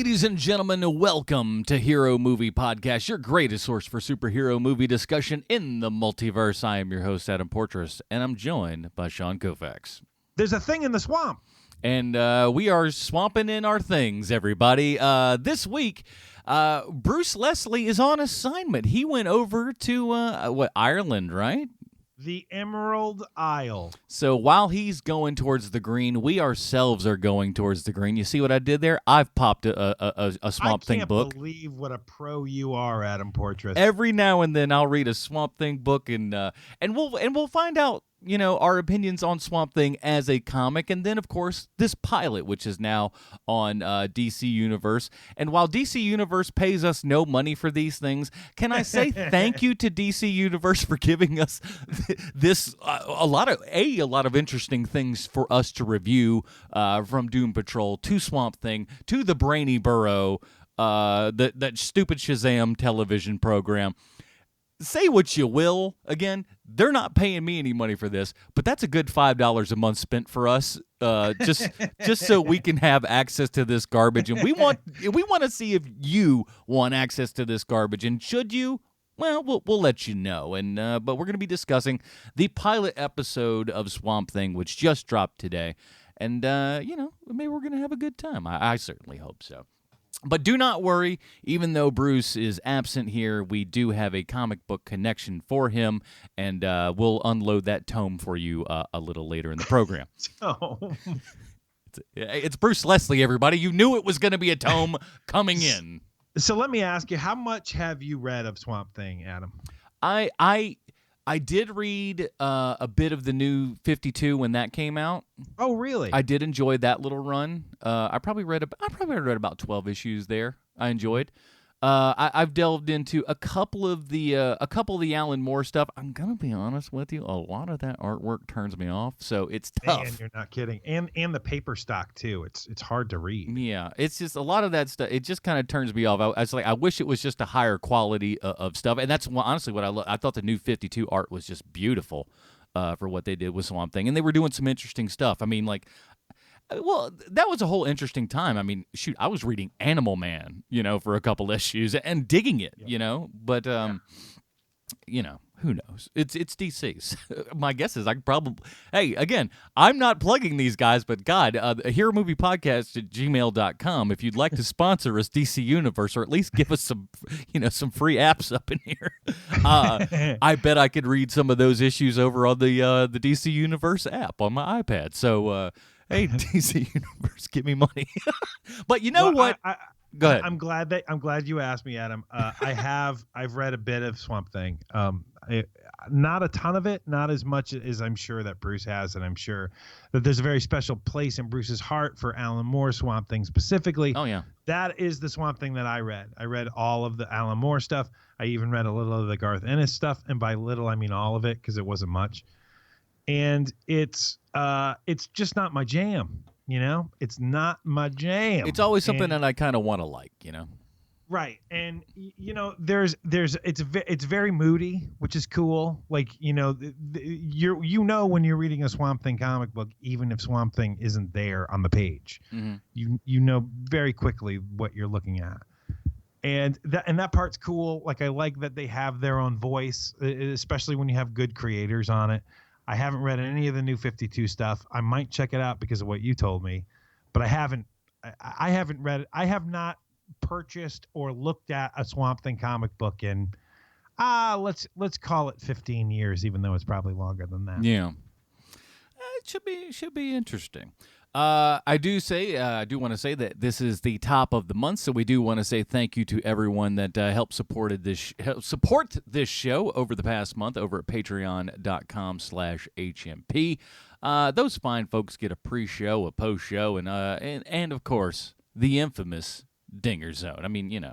Ladies and gentlemen, welcome to Hero Movie Podcast, your greatest source for superhero movie discussion in the multiverse. I am your host, Adam Portrais, and I'm joined by Sean Koufax. There's a thing in the swamp. And we are swamping in our things, everybody. This week, Bruce Leslie is on assignment. He went over to, Ireland, right? The Emerald Isle. So while he's going towards the green, we ourselves are going towards the green. You see what I did there? I've popped a Swamp Thing book. I can't believe what a pro you are, Adam Portrais. Every now and then I'll read a Swamp Thing book and we'll find out, you know, our opinions on Swamp Thing as a comic, and then of course this pilot, which is now on DC Universe. And while DC Universe pays us no money for these things, can I say thank you to DC Universe for giving us this a lot of interesting things for us to review, from Doom Patrol to Swamp Thing to the Brainy Burrow, that stupid Shazam television program. Say what you will. Again, they're not paying me any money for this, but that's a good $5 a month spent for us, just so we can have access to this garbage. And we want to see if you want access to this garbage. And should you, well, we'll let you know. And but we're going to be discussing the pilot episode of Swamp Thing, which just dropped today. And maybe we're going to have a good time. I certainly hope so. But do not worry, even though Bruce is absent here, we do have a comic book connection for him, and we'll unload that tome for you a little later in the program. It's Bruce Leslie, everybody. You knew it was going to be a tome coming in. So let me ask you, how much have you read of Swamp Thing, Adam? I did read a bit of the new 52 when that came out. Oh, really? I did enjoy that little run. I probably read about 12 issues there. I enjoyed. I've delved into a couple of the Allan Moore stuff. I'm gonna be honest with you, a lot of that artwork turns me off. So it's tough. And you're not kidding. And the paper stock too. It's hard to read. Yeah, it's just a lot of that stuff. It just kind of turns me off. I wish it was just a higher quality of stuff. And that's honestly what I thought the new 52 art was just beautiful for what they did with Swamp Thing, and they were doing some interesting stuff. I mean, like. Well, that was a whole interesting time. I mean, shoot, I was reading Animal Man, for a couple issues and digging it, But, who knows? It's DC's. My guess is I could probably... Hey, again, I'm not plugging these guys, but God, Hero Movie Podcast at gmail.com. If you'd like to sponsor us, DC Universe, or at least give us some free apps up in here. I bet I could read some of those issues over on the DC Universe app on my iPad. So... Hey, DC Universe, give me money. But you know what? Go ahead. I'm glad you asked me, Adam. I've read a bit of Swamp Thing. Not a ton of it, not as much as I'm sure that Bruce has, and I'm sure that there's a very special place in Bruce's heart for Allan Moore Swamp Thing specifically. Oh yeah, that is the Swamp Thing that I read. I read all of the Allan Moore stuff. I even read a little of the Garth Ennis stuff, and by little I mean all of it because it wasn't much. And it's just not my jam, It's not my jam. It's always something that I kind of want to like, Right, and it's very moody, which is cool. Like when you're reading a Swamp Thing comic book, even if Swamp Thing isn't there on the page, you know very quickly what you're looking at. And that part's cool. Like I like that they have their own voice, especially when you have good creators on it. I haven't read any of the new 52 stuff. I might check it out because of what you told me, but I haven't read it. I have not purchased or looked at a Swamp Thing comic book in let's call it 15 years, even though it's probably longer than that. Yeah. It should be interesting. I do want to say that this is the top of the month, so we do want to say thank you to everyone that helped support this show over the past month over at patreon.com/HMP. Those fine folks get a pre-show, a post-show, and of course, the infamous Dinger Zone. I mean,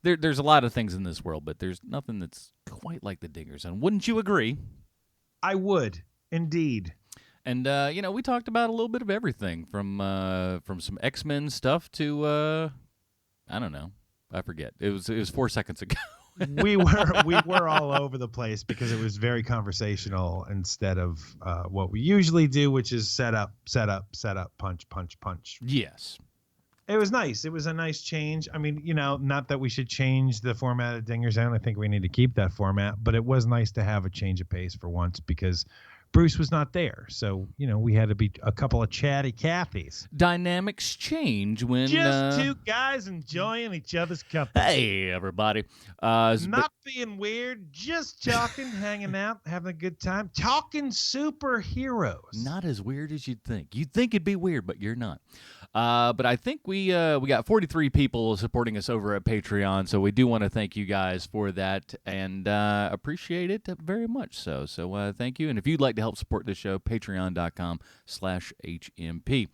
there's a lot of things in this world, but there's nothing that's quite like the Dinger Zone. Wouldn't you agree? I would, indeed. And, we talked about a little bit of everything from some X-Men stuff to, I don't know. I forget. It was 4 seconds ago. we were all over the place because it was very conversational instead of what we usually do, which is set up, punch. Yes. It was nice. It was a nice change. I mean, not that we should change the format of Dinger's Zone. I think we need to keep that format, but it was nice to have a change of pace for once because Bruce was not there. So, we had to be a couple of chatty Cathys. Dynamics change when... Just two guys enjoying each other's company. Hey, everybody. Not being weird, just talking, hanging out, having a good time, talking superheroes. Not as weird as you'd think. You'd think it'd be weird, but you're not. But I think we got 43 people supporting us over at Patreon, so we do want to thank you guys for that and appreciate it very much so. So thank you. And if you'd like to help support the show, patreon.com/HMP.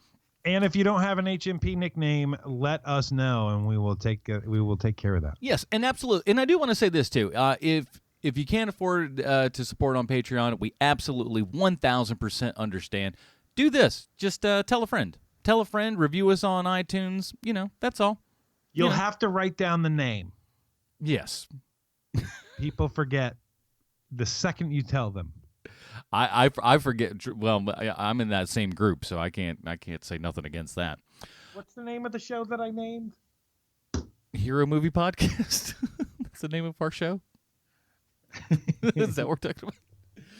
And if you don't have an HMP nickname, let us know, and we will take care of that. Yes, and absolutely. And I do want to say this too. If you can't afford to support on Patreon, we absolutely 1,000% understand. Do this. Just tell a friend. Tell a friend, review us on iTunes. That's all. You'll have to write down the name. Yes. People forget the second you tell them. I forget. Well, I'm in that same group, so I can't say nothing against that. What's the name of the show that I named? Hero Movie Podcast. That's the name of our show. Is that what we're talking about?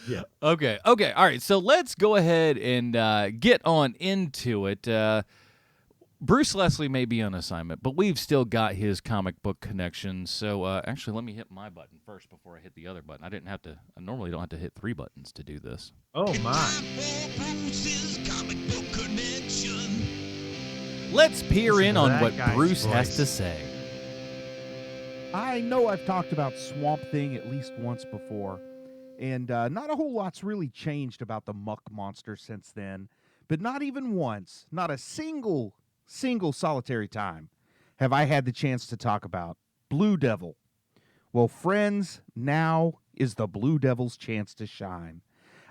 Yeah. Okay. All right. So let's go ahead and get on into it. Bruce Leslie may be on assignment, but we've still got his comic book connection. So actually, let me hit my button first before I hit the other button. I normally don't have to hit 3 buttons to do this. Oh, my. Let's peer in on what Bruce has to say. I know I've talked about Swamp Thing at least once before. And not a whole lot's really changed about the muck monster since then. But not even once, not a single solitary time, have I had the chance to talk about Blue Devil. Well, friends, now is the Blue Devil's chance to shine.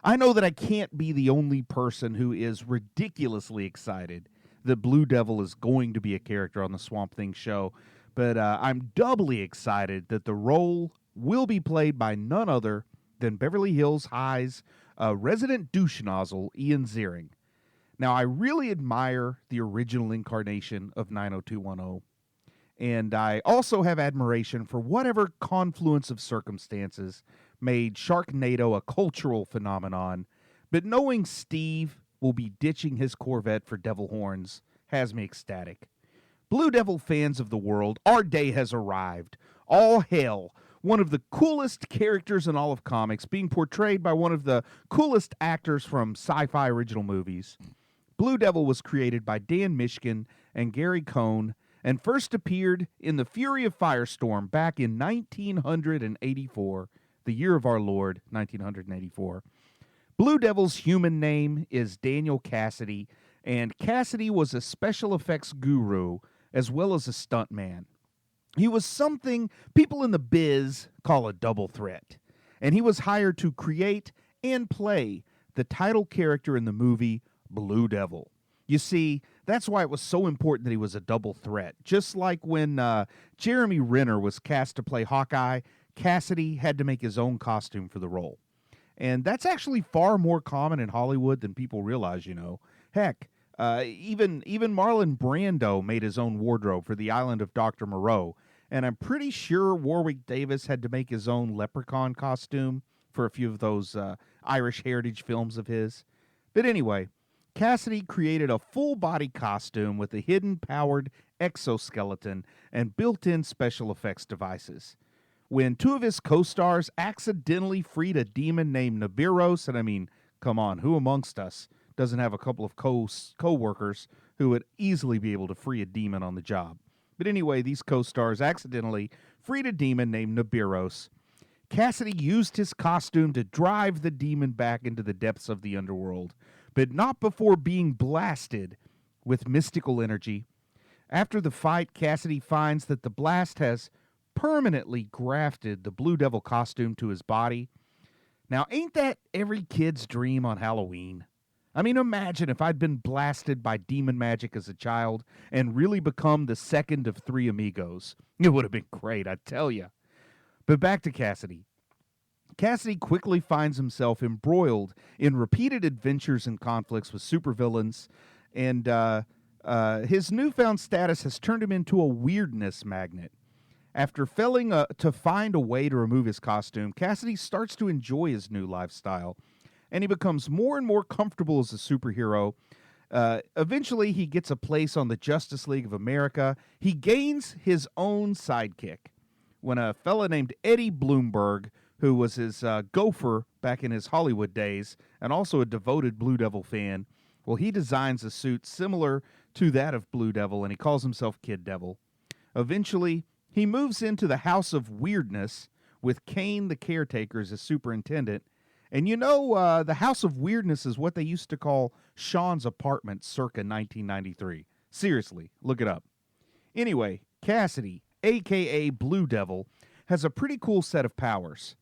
I know that I can't be the only person who is ridiculously excited that Blue Devil is going to be a character on the Swamp Thing show, but I'm doubly excited that the role will be played by none other than Beverly Hills High's resident douche nozzle, Ian Ziering. Now, I really admire the original incarnation of 90210, and I also have admiration for whatever confluence of circumstances made Sharknado a cultural phenomenon, but knowing Steve will be ditching his Corvette for devil horns has me ecstatic. Blue Devil fans of the world, our day has arrived. All hail one of the coolest characters in all of comics, being portrayed by one of the coolest actors from sci-fi original movies. Blue Devil was created by Dan Mishkin and Gary Cohn and first appeared in The Fury of Firestorm back in 1984, the year of our Lord, 1984. Blue Devil's human name is Daniel Cassidy, and Cassidy was a special effects guru as well as a stuntman. He was something people in the biz call a double threat, and he was hired to create and play the title character in the movie Blue Devil. You see, that's why it was so important that he was a double threat. Just like when Jeremy Renner was cast to play Hawkeye, Cassidy had to make his own costume for the role. And that's actually far more common in Hollywood than people realize, Heck, even Marlon Brando made his own wardrobe for the island of Dr. Moreau. And I'm pretty sure Warwick Davis had to make his own leprechaun costume for a few of those Irish heritage films of his. But anyway, Cassidy created a full-body costume with a hidden powered exoskeleton and built-in special effects devices. When 2 of his co-stars accidentally freed a demon named Nibiros, and I mean, come on, who amongst us doesn't have a couple of co-workers who would easily be able to free a demon on the job? But anyway, these co-stars accidentally freed a demon named Nibiros. Cassidy used his costume to drive the demon back into the depths of the underworld, but not before being blasted with mystical energy. After the fight, Cassidy finds that the blast has permanently grafted the Blue Devil costume to his body. Now, ain't that every kid's dream on Halloween? I mean, imagine if I'd been blasted by demon magic as a child and really become the second of 3 amigos. It would have been great, I tell you. But back to Cassidy. Cassidy quickly finds himself embroiled in repeated adventures and conflicts with supervillains, and His newfound status has turned him into a weirdness magnet. After failing to find a way to remove his costume, Cassidy starts to enjoy his new lifestyle, and he becomes more and more comfortable as a superhero. Eventually, he gets a place on the Justice League of America. He gains his own sidekick when a fella named Eddie Bloomberg, who was his gopher back in his Hollywood days and also a devoted Blue Devil fan, well, he designs a suit similar to that of Blue Devil, and he calls himself Kid Devil. Eventually, he moves into the House of Weirdness with Kane the caretaker as his superintendent. And you know, the House of Weirdness is what they used to call Sean's apartment circa 1993. Seriously, look it up. Anyway, Cassidy, a.k.a. Blue Devil, has a pretty cool set of powers.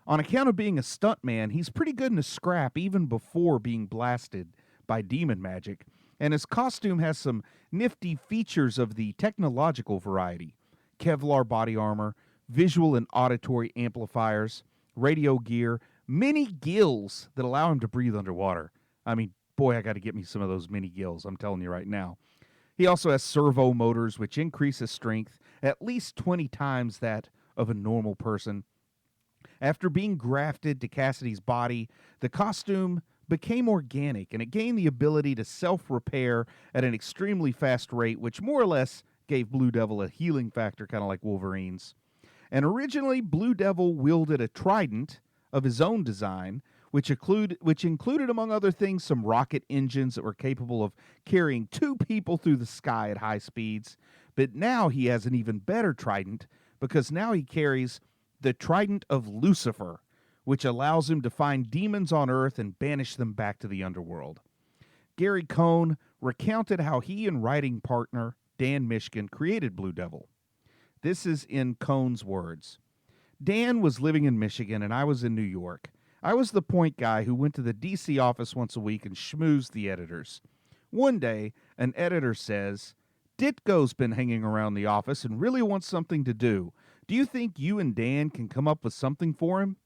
On account of being a stuntman, he's pretty good in a scrap even before being blasted by demon magic. And his costume has some nifty features of the technological variety. Kevlar body armor, visual and auditory amplifiers, radio gear, mini gills that allow him to breathe underwater. I mean, boy, I got to get me some of those mini gills, I'm telling you right now. He also has servo motors, which increase his strength at least 20 times that of a normal person. After being grafted to Cassidy's body, the costume became organic, and it gained the ability to self-repair at an extremely fast rate, which more or less gave Blue Devil a healing factor, kind of like Wolverine's. And originally, Blue Devil wielded a trident of his own design, which included, among other things, some rocket engines that were capable of carrying 2 people through the sky at high speeds. But now he has an even better trident, because now he carries the Trident of Lucifer, which allows him to find demons on Earth and banish them back to the underworld. Gary Cohn recounted how he and writing partner Dan Mishkin created Blue Devil. This is in Cohn's words. Dan was living in Michigan and I was in New York. I was the point guy who went to the DC office once a week and schmoozed the editors. One day, an editor says, "Ditko's been hanging around the office and really wants something to do. Do you think you and Dan can come up with something for him?"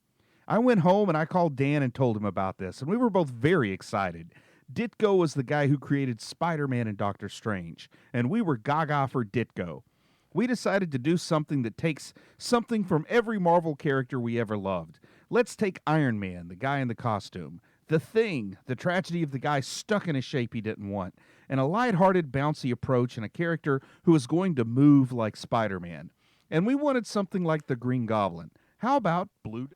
I went home and I called Dan and told him about this, and we were both very excited. Ditko was the guy who created Spider-Man and Doctor Strange, and we were gaga for Ditko. We decided to do something that takes something from every Marvel character we ever loved. Let's take Iron Man, the guy in the costume, The Thing, the tragedy of the guy stuck in a shape he didn't want, and a lighthearted, bouncy approach and a character who was going to move like Spider-Man. And we wanted something like the Green Goblin. How about Blue?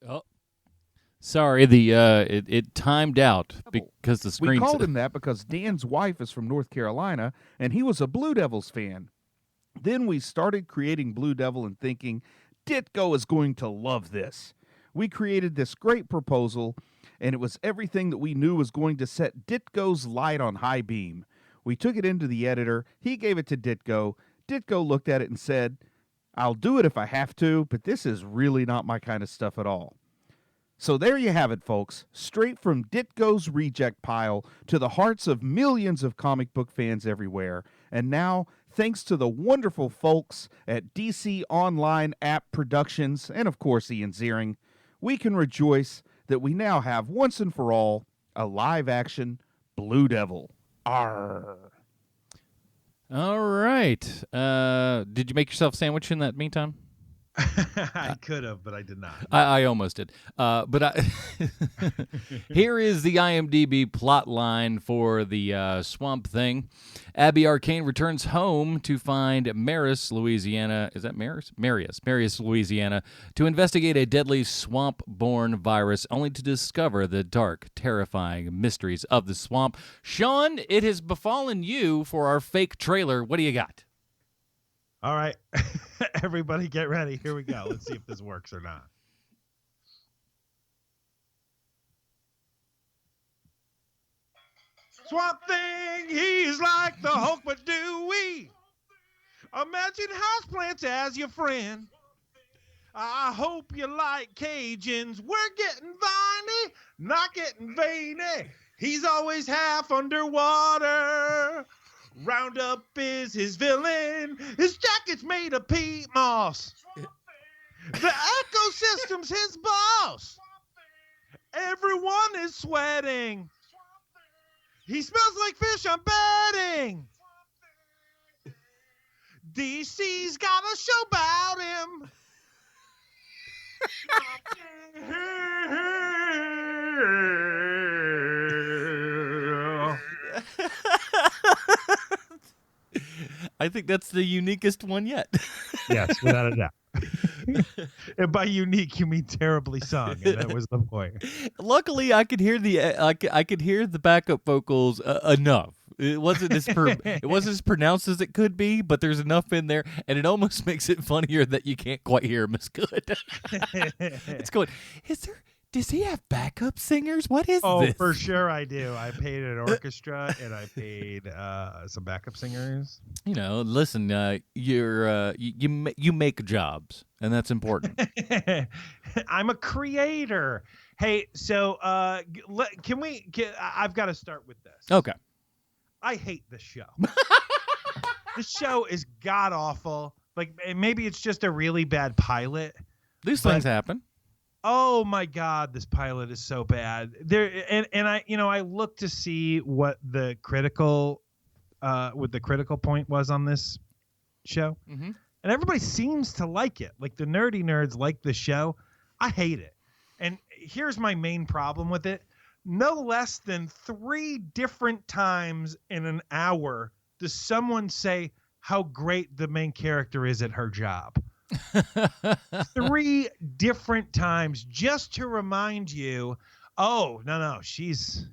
Oh, sorry, it timed out because the screen. We called him that because Dan's wife is from North Carolina, and he was a Blue Devils fan. Then we started creating Blue Devil and thinking, Ditko is going to love this. We created this great proposal, and it was everything that we knew was going to set Ditko's light on high beam. We took it into the editor. He gave it to Ditko. Ditko looked at it and said, "I'll do it if I have to, but this is really not my kind of stuff at all." So there you have it, folks. Straight from Ditko's reject pile to the hearts of millions of comic book fans everywhere. And now, thanks to the wonderful folks at DC Online App Productions and, of course, Ian Ziering, we can rejoice that we now have, once and for all, a live-action Blue Devil. Arr! All right. Did you make yourself a sandwich in that meantime? I could have, but I did not. I almost did. Here is the IMDb plot line for the Swamp Thing. Abby Arcane returns home to find Maris, Louisiana. Is that Maris? Marius, Louisiana, to investigate a deadly swamp-borne virus, only to discover the dark, terrifying mysteries of the swamp. Sean, it has befallen you for our fake trailer. What do you got? All right, everybody get ready. Here we go. Let's see if this works or not. Swamp Thing, he's like the Hulk, but do we imagine houseplants as your friend? I hope you like Cajuns. We're getting viney, not getting veiny. He's always half underwater. Roundup is his villain. His jacket's made of peat moss. The ecosystem's his boss. Everyone is sweating. He smells like fish, I'm betting. DC's got a show about him. I think that's the uniquest one yet. Yes, without a doubt. And by unique, you mean terribly sung, and that was the point. Luckily, I could hear I could hear the backup vocals enough. It wasn't it wasn't as pronounced as it could be, but there's enough in there, and it almost makes it funnier that you can't quite hear him as good. It's going. Does he have backup singers? What is this? Oh, for sure I do. I paid an orchestra and I paid some backup singers. You know, listen, you make jobs, and that's important. I'm a creator. Hey, so I've got to start with this. Okay. I hate this show. This show is god awful. Like, maybe it's just a really bad pilot. These things happen. Oh my God, this pilot is so bad. I looked to see what the critical point was on this show, and everybody seems to like it. Like, the nerdy nerds like the show. I hate it, and here's my main problem with it: no less than 3 different times in an hour does someone say how great the main character is at her job. 3 different times, just to remind you, oh no, she's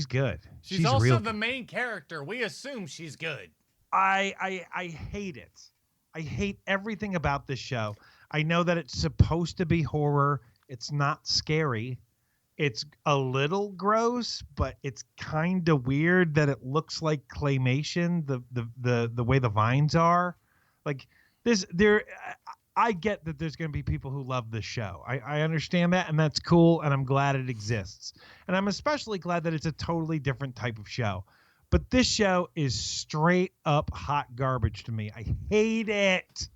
good. She's also the main character. We assume she's good. I hate it. I hate everything about this show. I know that it's supposed to be horror. It's not scary. It's a little gross, but it's kind of weird that it looks like claymation. The way the vines are, like this. I get that there's going to be people who love this show. I understand that, and that's cool, and I'm glad it exists. And I'm especially glad that it's a totally different type of show. But this show is straight up hot garbage to me. I hate it.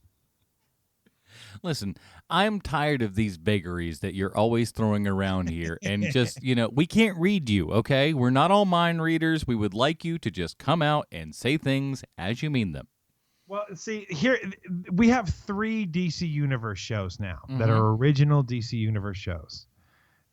Listen, I'm tired of these vagaries that you're always throwing around here. And just, we can't read you, okay? We're not all mind readers. We would like you to just come out and say things as you mean them. Well, see, here we have 3 DC Universe shows now that are original DC Universe shows.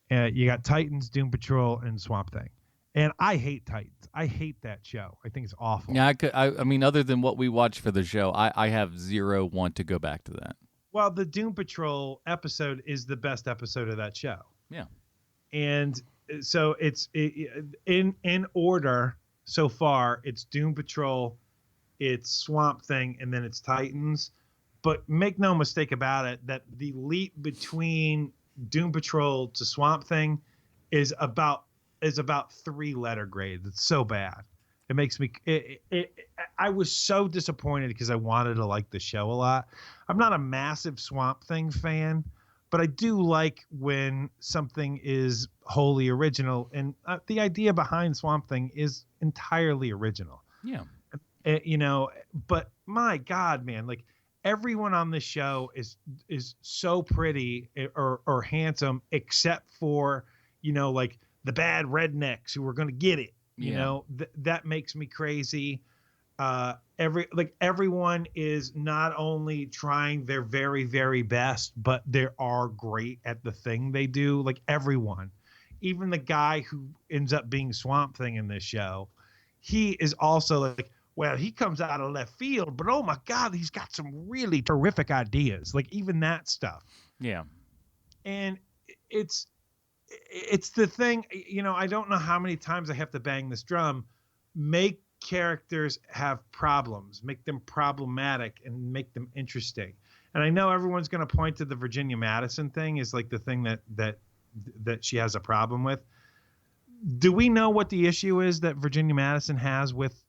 You got Titans, Doom Patrol, and Swamp Thing. And I hate Titans. I hate that show. I think it's awful. Yeah, I mean, other than what we watch for the show, I have zero want to go back to that. Well, the Doom Patrol episode is the best episode of that show. Yeah. And so it's in order so far. It's Doom Patrol, it's Swamp Thing, and then it's Titans. But make no mistake about it, that the leap between Doom Patrol to Swamp Thing is about 3-letter grades. It's so bad. It makes me. I was so disappointed because I wanted to like the show a lot. I'm not a massive Swamp Thing fan, but I do like when something is wholly original, and the idea behind Swamp Thing is entirely original. Yeah. But my God, man, like everyone on this show is so pretty or handsome, except for, like the bad rednecks who are going to get it. That makes me crazy. Everyone is not only trying their very, very best, but they are great at the thing they do. Like everyone, even the guy who ends up being Swamp Thing in this show, he is also like, well, he comes out of left field, but oh my God, he's got some really terrific ideas. Like even that stuff. Yeah. And it's the thing, I don't know how many times I have to bang this drum. Make characters have problems, make them problematic, and make them interesting. And I know everyone's going to point to the Virginia Madison thing is like the thing that she has a problem with. Do we know what the issue is that Virginia Madison has with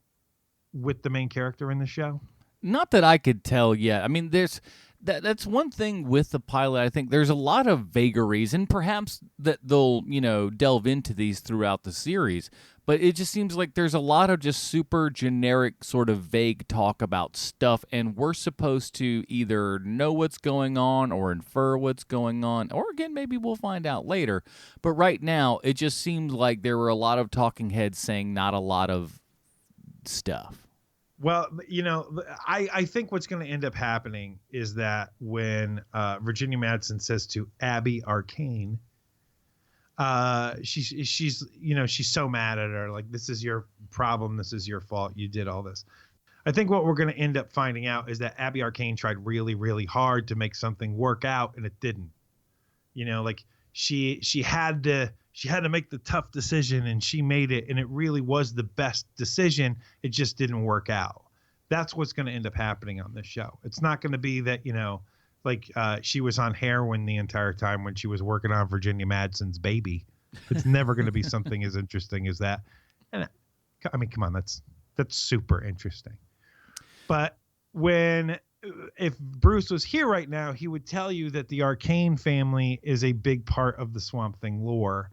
the main character in the show? Not that I could tell yet. I mean, there's That's one thing with the pilot. I think there's a lot of vagaries, and perhaps that they'll, delve into these throughout the series. But it just seems like there's a lot of just super generic sort of vague talk about stuff, and we're supposed to either know what's going on or infer what's going on, or again, maybe we'll find out later. But right now, it just seems like there were a lot of talking heads saying not a lot of stuff. Well, I think what's going to end up happening is that when Virginia Madsen says to Abby Arcane, she's so mad at her, like, this is your problem, this is your fault, you did all this. I think what we're going to end up finding out is that Abby Arcane tried really, really hard to make something work out, and it didn't. Like she had to make the tough decision, and she made it, and it really was the best decision. It just didn't work out. That's what's going to end up happening on this show. It's not going to be that, she was on heroin the entire time when she was working on Virginia Madsen's baby. It's never going to be something as interesting as that. And I mean, come on, that's super interesting. But if Bruce was here right now, he would tell you that the Arcane family is a big part of the Swamp Thing lore.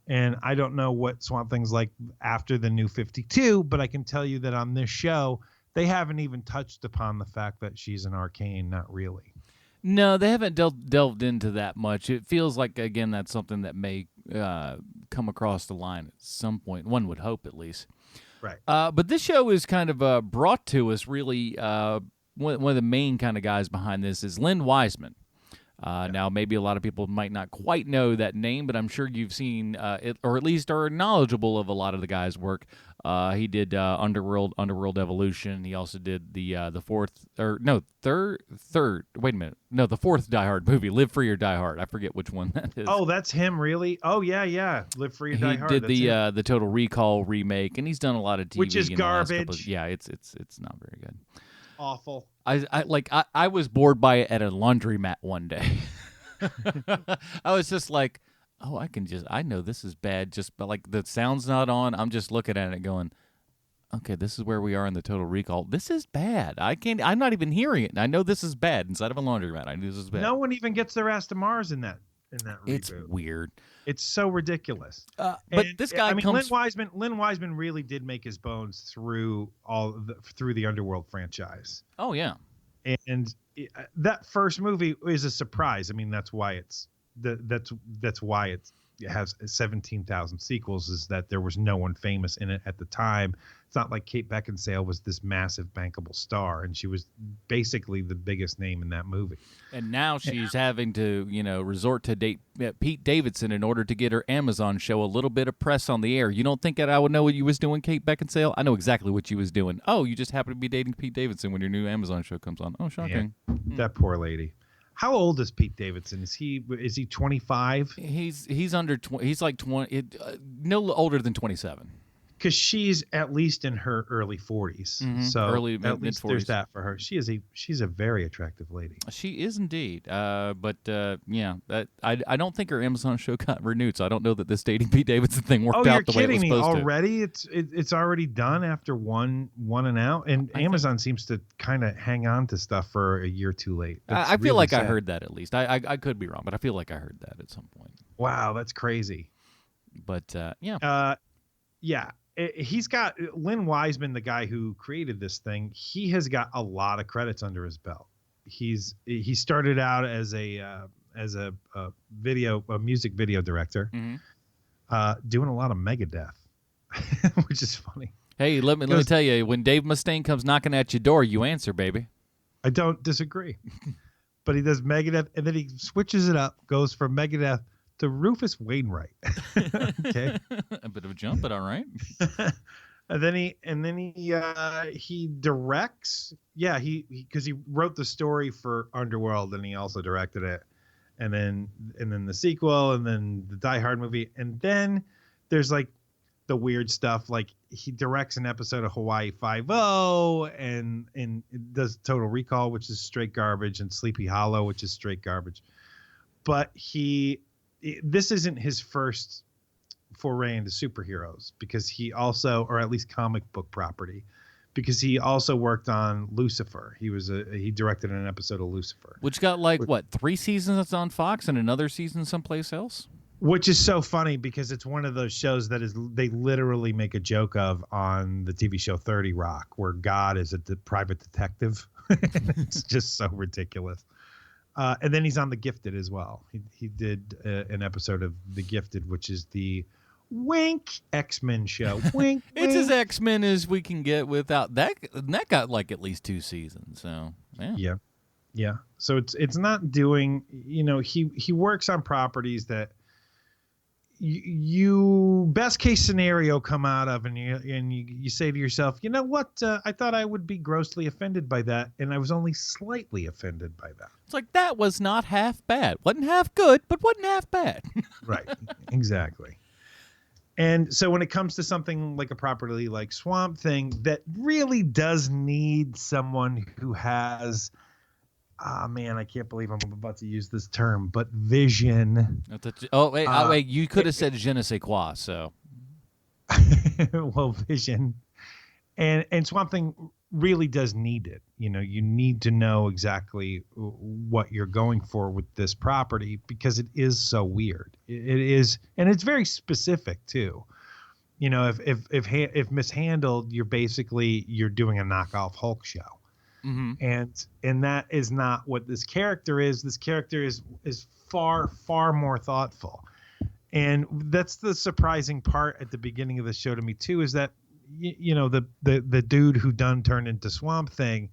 And I don't know what Swamp Thing's like after the New 52, but I can tell you that on this show, they haven't even touched upon the fact that she's an Arcane, not really. No, they haven't delved into that much. It feels like, again, that's something that may come across the line at some point. One would hope, at least. Right. But this show is kind of brought to us, really, one of the main kind of guys behind this is Len Wiseman. Now, maybe a lot of people might not quite know that name, but I'm sure you've seen it, or at least are knowledgeable of a lot of the guy's work. He did Underworld Evolution. He also did the fourth Die Hard movie, Live Free or Die Hard. I forget which one that is. Oh, that's him, really? Oh, yeah. Live Free or Die Hard. He did the Total Recall remake, and he's done a lot of TV, which is garbage. It's not very good. Awful. I was bored by it at a laundromat one day. I was just like, oh, I know this is bad, but like the sound's not on. I'm just looking at it going, okay, this is where we are in the Total Recall. This is bad. I'm not even hearing it. And I know this is bad inside of a laundromat. I knew this is bad. No one even gets their ass to Mars in that reboot. It's weird. It's so ridiculous. But this guy comes. Len Wiseman really did make his bones through the Underworld franchise. Oh yeah. And that first movie is a surprise. I mean, that's why it has 17,000 sequels, is that there was no one famous in it at the time. It's not like Kate Beckinsale was this massive bankable star, and she was basically the biggest name in that movie. And now she's having to, resort to date Pete Davidson in order to get her Amazon show a little bit of press on the air. You don't think that I would know what you was doing, Kate Beckinsale? I know exactly what you was doing. Oh, you just happen to be dating Pete Davidson when your new Amazon show comes on. Oh, shocking. Yeah, that poor lady. How old is Pete Davidson? Is he 25? He's under 20. He's like 20, no older than 27. Because she's at least in her early 40s. Mm-hmm. So at least mid-40s. there's that for her. She's a very attractive lady. She is indeed. I don't think her Amazon show got renewed, so I don't know that this dating Pete Davidson thing worked out the way it was supposed to. Oh, you're kidding me already? It's already done after one and out, and Amazon seems to kind of hang on to stuff for a year too late. I feel like sad. I heard that at least. I could be wrong, but I feel like I heard that at some point. Wow, that's crazy. But yeah. He's got Len Wiseman, the guy who created this thing. He has got a lot of credits under his belt. He started out as a music video director, doing a lot of Megadeth, which is funny. Hey, let me tell you, when Dave Mustaine comes knocking at your door, you answer, baby. I don't disagree, but he does Megadeth, and then he switches it up, goes from Megadeth to Rufus Wainwright. Okay, a bit of a jump, but all right. and then he directs. Yeah, because he wrote the story for Underworld, and he also directed it, and then the sequel, and then the Die Hard movie, and then there's like the weird stuff, like he directs an episode of Hawaii Five-0, and does Total Recall, which is straight garbage, and Sleepy Hollow, which is straight garbage, but this isn't his first foray into superheroes, because he also, or at least comic book property, because he also worked on Lucifer. He directed an episode of Lucifer, which got like what 3 seasons that's on Fox and another season someplace else. Which is so funny because it's one of those shows that they literally make a joke of on the TV show 30 Rock, where God is a private detective. It's just so ridiculous. And then he's on The Gifted as well. He did an episode of The Gifted, which is the wink X-Men show. Wink. It's as X-Men as we can get without that. That got like at least 2 seasons. So yeah. So it's not doing. He works on properties that you best case scenario come out of, and you say to yourself, you know what? I thought I would be grossly offended by that, and I was only slightly offended by that. It's like that was not half bad. Wasn't half good, but wasn't half bad. Right. Exactly. And so when it comes to something like a property like Swamp Thing that really does need someone who has, man, I can't believe I'm about to use this term, but vision. Wait, you could have said je ne sais quoi, so. Well, vision. And Swamp Thing really does need it. You need to know exactly what you're going for with this property because it is so weird. It is, and it's very specific too. If mishandled, you're doing a knockoff Hulk show. Mm-hmm. And that is not what this character is. This character is far, far more thoughtful. And that's the surprising part at the beginning of the show to me too, is that the dude who done turned into Swamp Thing,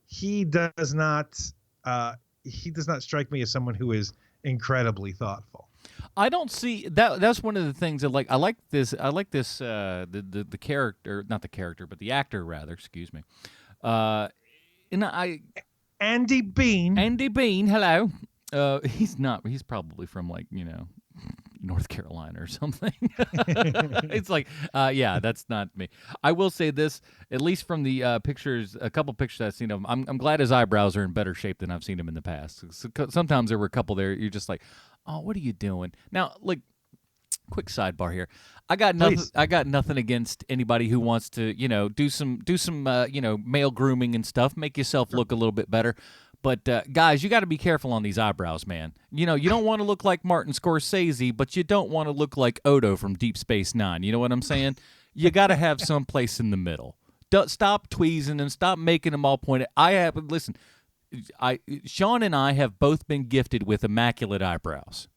he does not strike me as someone who is incredibly thoughtful. I don't see that. That's one of the things that I like this the character, not the character, but the actor rather, excuse me. Andy Bean, hello. He's probably from North Carolina or something. It's like, yeah, that's not me. I will say this, at least from the pictures, a couple pictures I've seen of him, I'm glad his eyebrows are in better shape than I've seen him in the past. Sometimes there were a couple there, you're just like, oh, what are you doing? Now, quick sidebar here. I got nothing against anybody who wants to, do some male grooming and stuff, make yourself look a little bit better. But guys, you got to be careful on these eyebrows, man. You don't want to look like Martin Scorsese, but you don't want to look like Odo from Deep Space Nine. You know what I'm saying? You got to have some place in the middle. Stop tweezing and stop making them all pointed. Sean and I have both been gifted with immaculate eyebrows.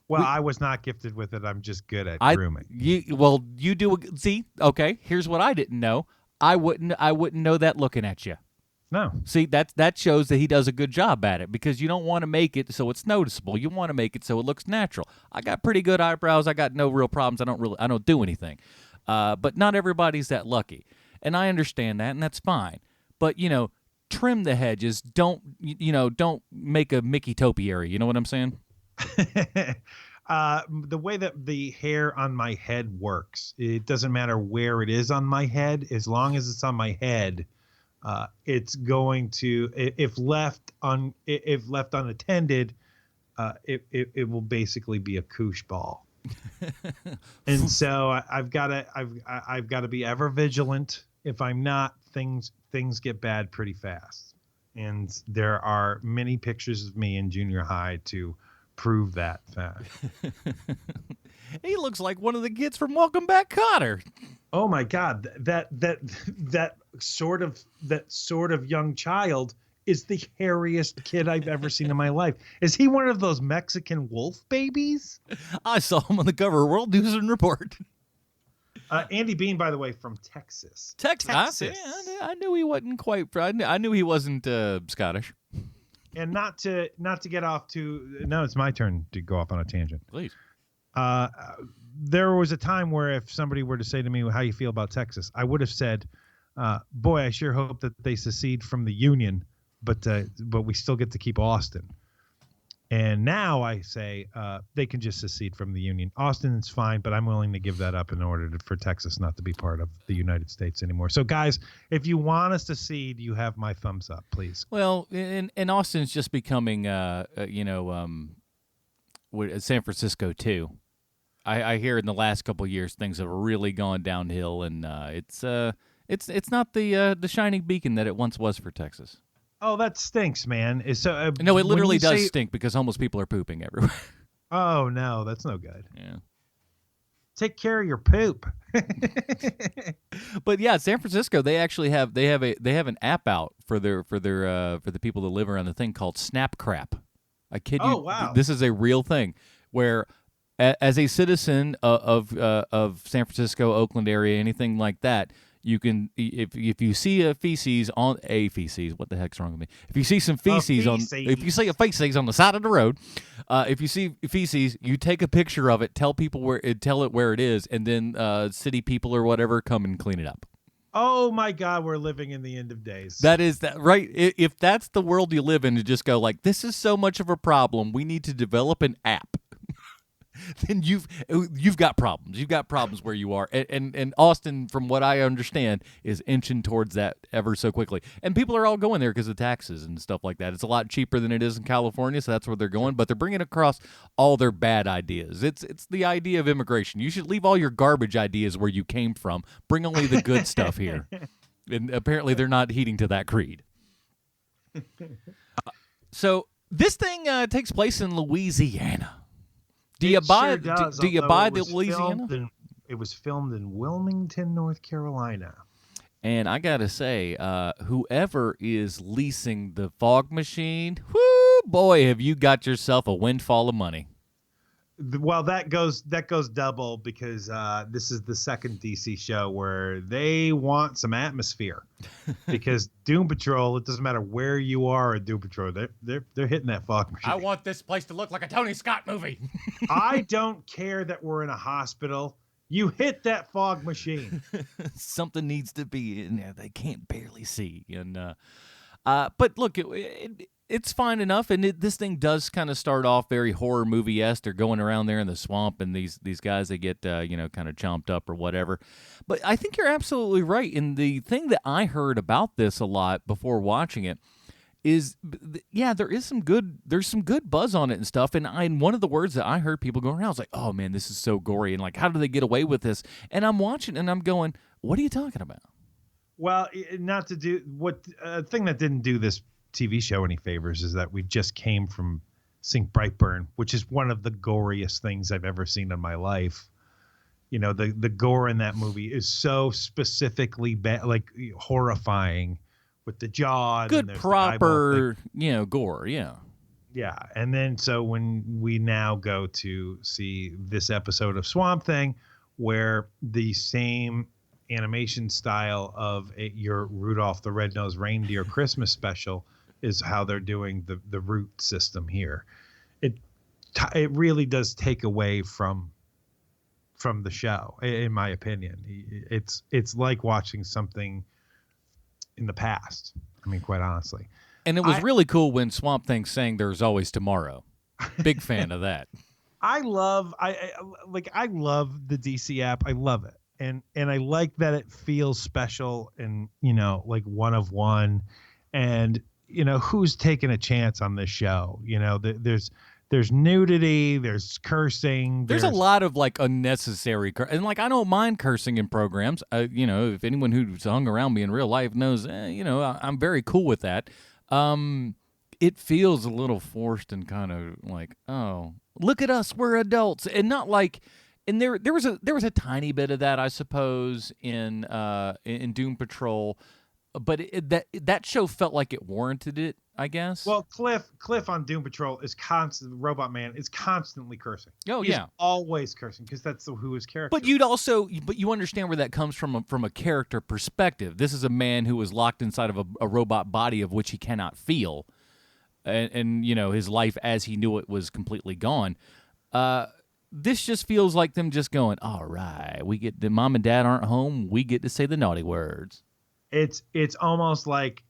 Well, I was not gifted with it. I'm just good at grooming. You do. See, okay. Here's what I didn't know. I wouldn't know that looking at you. No. See, that shows that he does a good job at it, because you don't want to make it so it's noticeable. You want to make it so it looks natural. I got pretty good eyebrows. I got no real problems. I don't do anything. But not everybody's that lucky. And I understand that, and that's fine. But, trim the hedges. Don't make a Mickey topiary. You know what I'm saying? The way that the hair on my head works, it doesn't matter where it is on my head, as long as it's on my head. It's going to, if left unattended, it will basically be a koosh ball. And so I've got to be ever vigilant. If I'm not, things get bad pretty fast. And there are many pictures of me in junior high to prove that fact. He looks like one of the kids from Welcome Back, Kotter. Oh my God, that sort of young child is the hairiest kid I've ever seen in my life. Is he one of those Mexican wolf babies? I saw him on the cover of World News and Report. Andy Bean, by the way, from Texas. Texas. I knew he wasn't quite. I knew he wasn't Scottish. And not to get off to. No, it's my turn to go off on a tangent. Please. There was a time where if somebody were to say to me, how you feel about Texas, I would have said, boy, I sure hope that they secede from the Union, but we still get to keep Austin. And now I say they can just secede from the Union. Austin is fine, but I'm willing to give that up in order for Texas not to be part of the United States anymore. So, guys, if you want us to secede, you have my thumbs up, please. Well, and Austin's just becoming, San Francisco too. I hear in the last couple of years things have really gone downhill, and it's It's not the shining beacon that it once was for Texas. Oh, that stinks, man. So No, it literally does stink because homeless people are pooping everywhere. Oh no, that's no good. Yeah. Take care of your poop. But yeah, San Francisco, they actually have an app out for the people that live around the thing called Schnapp Crap. I kid you. Oh wow. This is a real thing where as a citizen of San Francisco, Oakland area, anything like that, you can if you see what the heck's wrong with me? If you see some feces if you see a feces on the side of the road, if you see feces, you take a picture of it, tell it where it is, and then city people or whatever come and clean it up. Oh my God, we're living in the end of days. That is that right? If that's the world you live in, to just go like, this is so much of a problem, we need to develop an app. Then you've got problems. You've got problems where you are, and Austin, from what I understand, is inching towards that ever so quickly. And people are all going there because of taxes and stuff like that. It's a lot cheaper than it is in California, so that's where they're going. But they're bringing across all their bad ideas. It's the idea of immigration. You should leave all your garbage ideas where you came from. Bring only the good stuff here. And apparently, they're not heeding to that creed. So this thing takes place in Louisiana. Do you buy the Louisiana? It was filmed in Wilmington, North Carolina. And I gotta say, whoever is leasing the fog machine, whoo, boy, have you got yourself a windfall of money. Well, that goes double because this is the second DC show where they want some atmosphere. Because Doom Patrol, it doesn't matter where you are at Doom Patrol, they're hitting that fog machine. I want this place to look like a Tony Scott movie. I don't care that we're in a hospital. You hit that fog machine. Something needs to be in there they can't barely see. And but look, it's fine enough, and this thing does kind of start off very horror movie-esque. They're going around there in the swamp, and these guys, they get kind of chomped up or whatever. But I think you're absolutely right. And the thing that I heard about this a lot before watching it is, yeah, there's some good buzz on it and stuff. And one of the words that I heard people going around was like, "Oh man, this is so gory," and like, how do they get away with this? And I'm watching, and I'm going, "What are you talking about?" Well, not to do what thing that didn't do this TV show any favors is that we just came from seeing Brightburn, which is one of the goriest things I've ever seen in my life. You know, the gore in that movie is so specifically like horrifying with the jaw. Good proper, gore, yeah. Yeah, and then so when we now go to see this episode of Swamp Thing, where the same animation style of your Rudolph the Red-Nosed Reindeer Christmas special is how they're doing the root system here. It really does take away from the show, in my opinion. It's like watching something in the past. I mean, quite honestly. And it was really cool when Swamp Thing sang "There's Always Tomorrow." Big fan of that. I love the DC app. I love it. And I like that it feels special and, like one of one. And, who's taking a chance on this show? There's nudity, there's cursing. There's a lot of like unnecessary and like I don't mind cursing in programs. If anyone who's hung around me in real life knows, I'm very cool with that. It feels a little forced and kind of like, oh, look at us, we're adults, and not like. And there was a tiny bit of that, I suppose, in Doom Patrol, but that show felt like it warranted it, I guess. Well, Cliff on Doom Patrol is Robot Man is constantly cursing. Oh, He's yeah, always cursing because that's who his character. But you understand where that comes from a character perspective. This is a man who was locked inside of a robot body of which he cannot feel, and his life as he knew it was completely gone. This just feels like them just going, all right, we get the mom and dad aren't home. We get to say the naughty words. It's almost like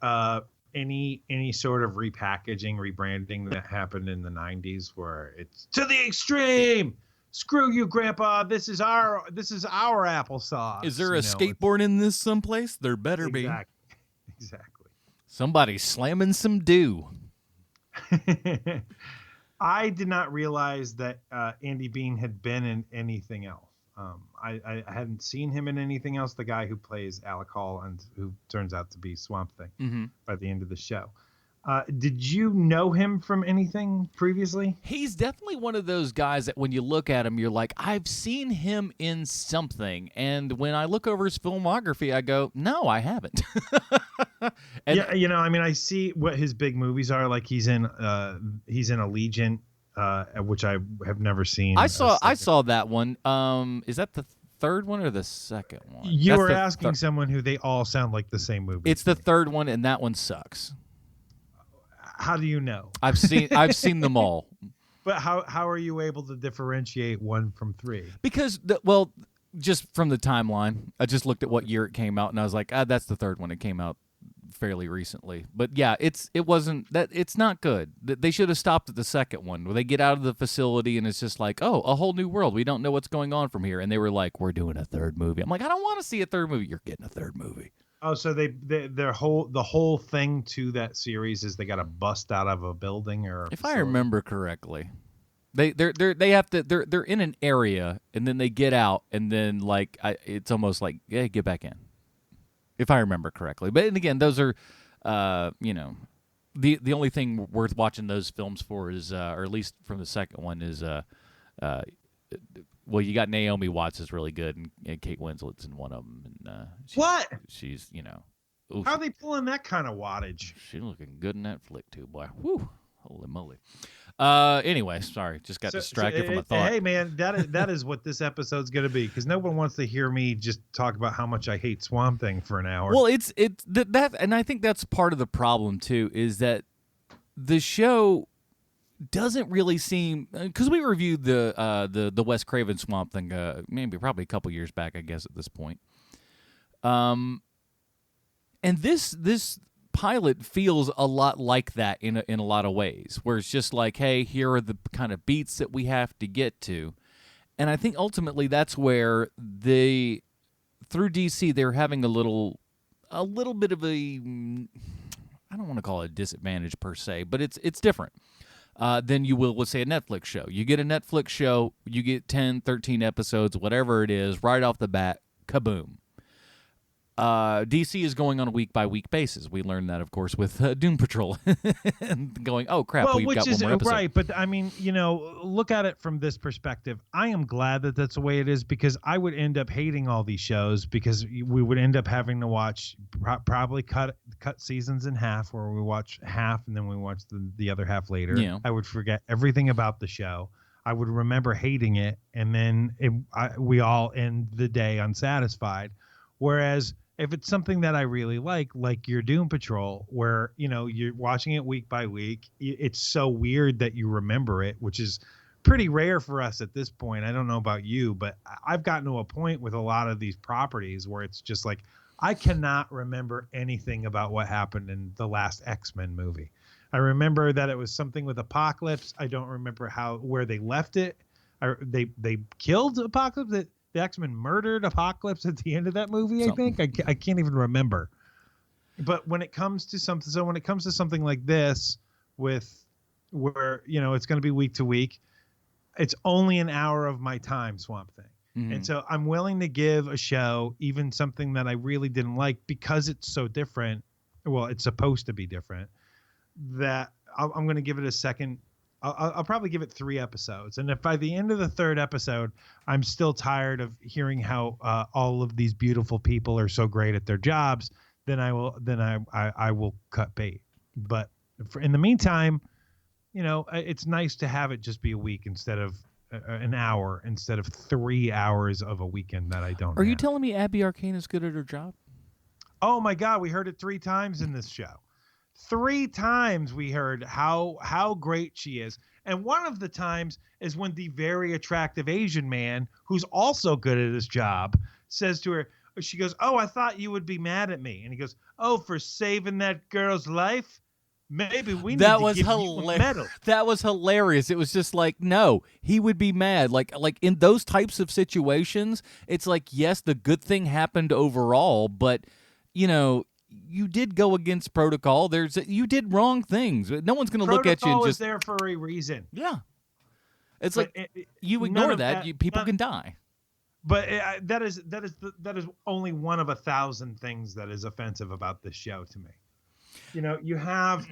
any sort of rebranding that happened in the 90s where it's to the extreme. Screw you, Grandpa. This is our applesauce. Is there a skateboard in this someplace? There better be. Exactly. Somebody's slamming some dew. I did not realize that Andy Bean had been in anything else. I hadn't seen him in anything else. The guy who plays Alec Hall and who turns out to be Swamp Thing by the end of the show. Did you know him from anything previously? He's definitely one of those guys that when you look at him, you're like, I've seen him in something. And when I look over his filmography, I go, no, I haven't. Yeah, I mean, I see what his big movies are. Like he's in Allegiant, which I have never seen. I saw that one. Is that the third one or the second one? You were asking someone who they all sound like the same movie. It's the third one, and that one sucks. How do you know? I've seen them all. But how are you able to differentiate one from three? Because just from the timeline, I just looked at what year it came out, and I was like, that's the third one. It came out fairly recently. But yeah, it's not good. They should have stopped at the second one where they get out of the facility and it's just like, oh, a whole new world. We don't know what's going on from here. And they were like, we're doing a third movie. I'm like, I don't want to see a third movie. You're getting a third movie. Oh, so the whole thing to that series is they got to bust out of a building or if I remember correctly, they're in an area and then they get out and then like it's almost like get back in. If I remember correctly, but and again, those are the only thing worth watching those films for is or at least from the second one is well, you got Naomi Watts is really good, and Kate Winslet's in one of them. And she's oof, how are they pulling that kind of wattage? She's looking good in that flick too, boy. Whew, holy moly. Anyway, sorry, just got distracted from a thought. Hey, man, that is what this episode's going to be because no one wants to hear me just talk about how much I hate Swamp Thing for an hour. Well, it's that, and I think that's part of the problem too, is that the show doesn't really seem because we reviewed the Wes Craven Swamp Thing probably a couple years back, I guess at this point. And this pilot feels a lot like that in a lot of ways, where it's just like, hey, here are the kind of beats that we have to get to, and I think ultimately that's where through DC they're having a little bit of a, I don't want to call it a disadvantage per se, but it's different. Than you will, let's say, a Netflix show. You get a Netflix show, you get 10, 13 episodes, whatever it is, right off the bat, kaboom. DC is going on a week-by-week basis. We learned that, of course, with Doom Patrol. And going, oh, crap, we've got one more episode. Right, but, I mean, look at it from this perspective. I am glad that that's the way it is because I would end up hating all these shows because we would end up having to watch, probably cut seasons in half where we watch half and then we watch the other half later. Yeah. I would forget everything about the show. I would remember hating it, and then we all end the day unsatisfied. Whereas if it's something that I really like your Doom Patrol, where, you're watching it week by week, it's so weird that you remember it, which is pretty rare for us at this point. I don't know about you, but I've gotten to a point with a lot of these properties where it's just like, I cannot remember anything about what happened in the last X-Men movie. I remember that it was something with Apocalypse. I don't remember where they left it. They killed Apocalypse. The X-Men murdered Apocalypse at the end of that movie, I think. I can't even remember. But when it comes to something like this, where it's going to be week to week, it's only an hour of my time, Swamp Thing. Mm-hmm. And so I'm willing to give a show, even something that I really didn't like, because it's so different. Well, it's supposed to be different. That I'm going to give it a second. I'll probably give it 3 episodes. And if by the end of the 3rd episode, I'm still tired of hearing how all of these beautiful people are so great at their jobs, then I will cut bait. But in the meantime, it's nice to have it just be a week instead of an hour, instead of 3 hours of a weekend that I don't have. Are you telling me Abby Arcane is good at her job? Oh my God, we heard it 3 times in this show. 3 times we heard how great she is. And one of the times is when the very attractive Asian man, who's also good at his job, says to her, she goes, "Oh, I thought you would be mad at me." And he goes, "Oh, for saving that girl's life? Maybe we need to give you a medal." That was hilarious. It was just like, no, he would be mad. Like in those types of situations, it's like, yes, the good thing happened overall, but, you did go against protocol. You did wrong things. No one's going to look at you and just... Protocol is there for a reason. Yeah. It's you ignore that, people can die. But that is only one of 1,000 things that is offensive about this show to me. You know, you have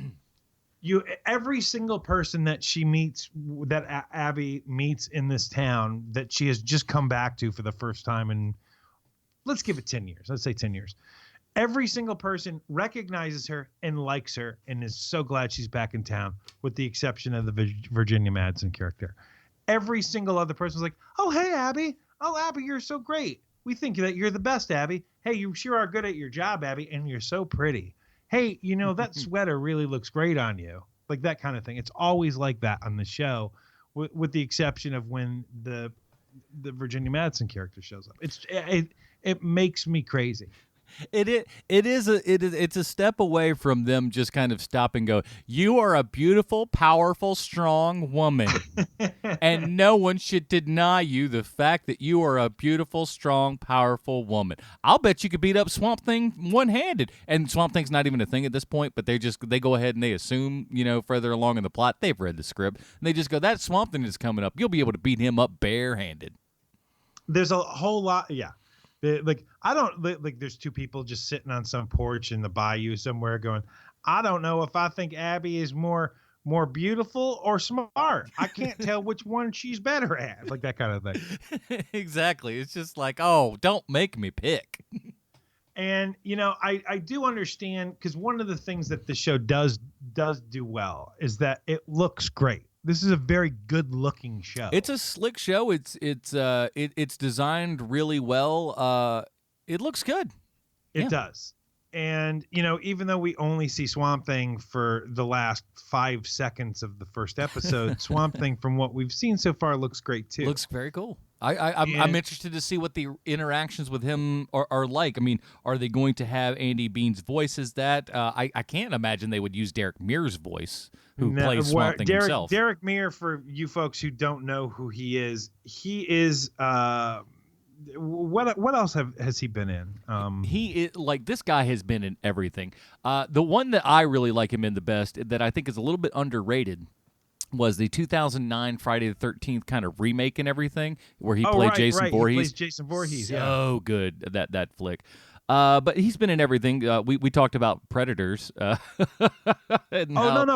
every single person that she meets, that Abby meets in this town, that she has just come back to for the first time in, let's give it 10 years. Let's say 10 years. Every single person recognizes her and likes her and is so glad she's back in town, with the exception of the Virginia Madsen character. Every single other person's like, oh, hey, Abby. Oh, Abby, you're so great. We think that you're the best, Abby. Hey, you sure are good at your job, Abby, and you're so pretty. Hey, you know, that sweater really looks great on you. Like that kind of thing. It's always like that on the show, with the exception of when the Virginia Madsen character shows up. It makes me crazy. It's a step away from them just kind of stop and go, you are a beautiful, powerful, strong woman. And no one should deny you the fact that you are a beautiful, strong, powerful woman. I'll bet you could beat up Swamp Thing one-handed. And Swamp Thing's not even a thing at this point, but they go ahead and they assume, you know, further along in the plot, they've read the script, and they just go, that Swamp Thing is coming up. You'll be able to beat him up barehanded. There's a whole lot, yeah. There's two people just sitting on some porch in the bayou somewhere going, I don't know if I think Abby is more beautiful or smart. I can't tell which one she's better at. Like that kind of thing. Exactly. It's just like, oh, don't make me pick. And, you know, I do understand, because one of the things that the show does do well is that it looks great. This is a very good-looking show. It's a slick show. It's designed really well. It looks good. It does. And, you know, even though we only see Swamp Thing for the last 5 seconds of the first episode, Swamp Thing, from what we've seen so far, looks great too. Looks very cool. I'm interested to see what the interactions with him are like. I mean, are they going to have Andy Bean's voice as that? I can't imagine they would use Derek Mears' voice, who plays Swamp Thing himself. Derek Mears, for you folks who don't know who he is what else has he been in? He is, like, this guy has been in everything. The one that I really like him in the best, that I think is a little bit underrated, was the 2009 Friday the 13th kind of remake and everything, where he played Jason Voorhees. He plays Jason Voorhees. So good, that flick. But he's been in everything. We talked about Predators. No,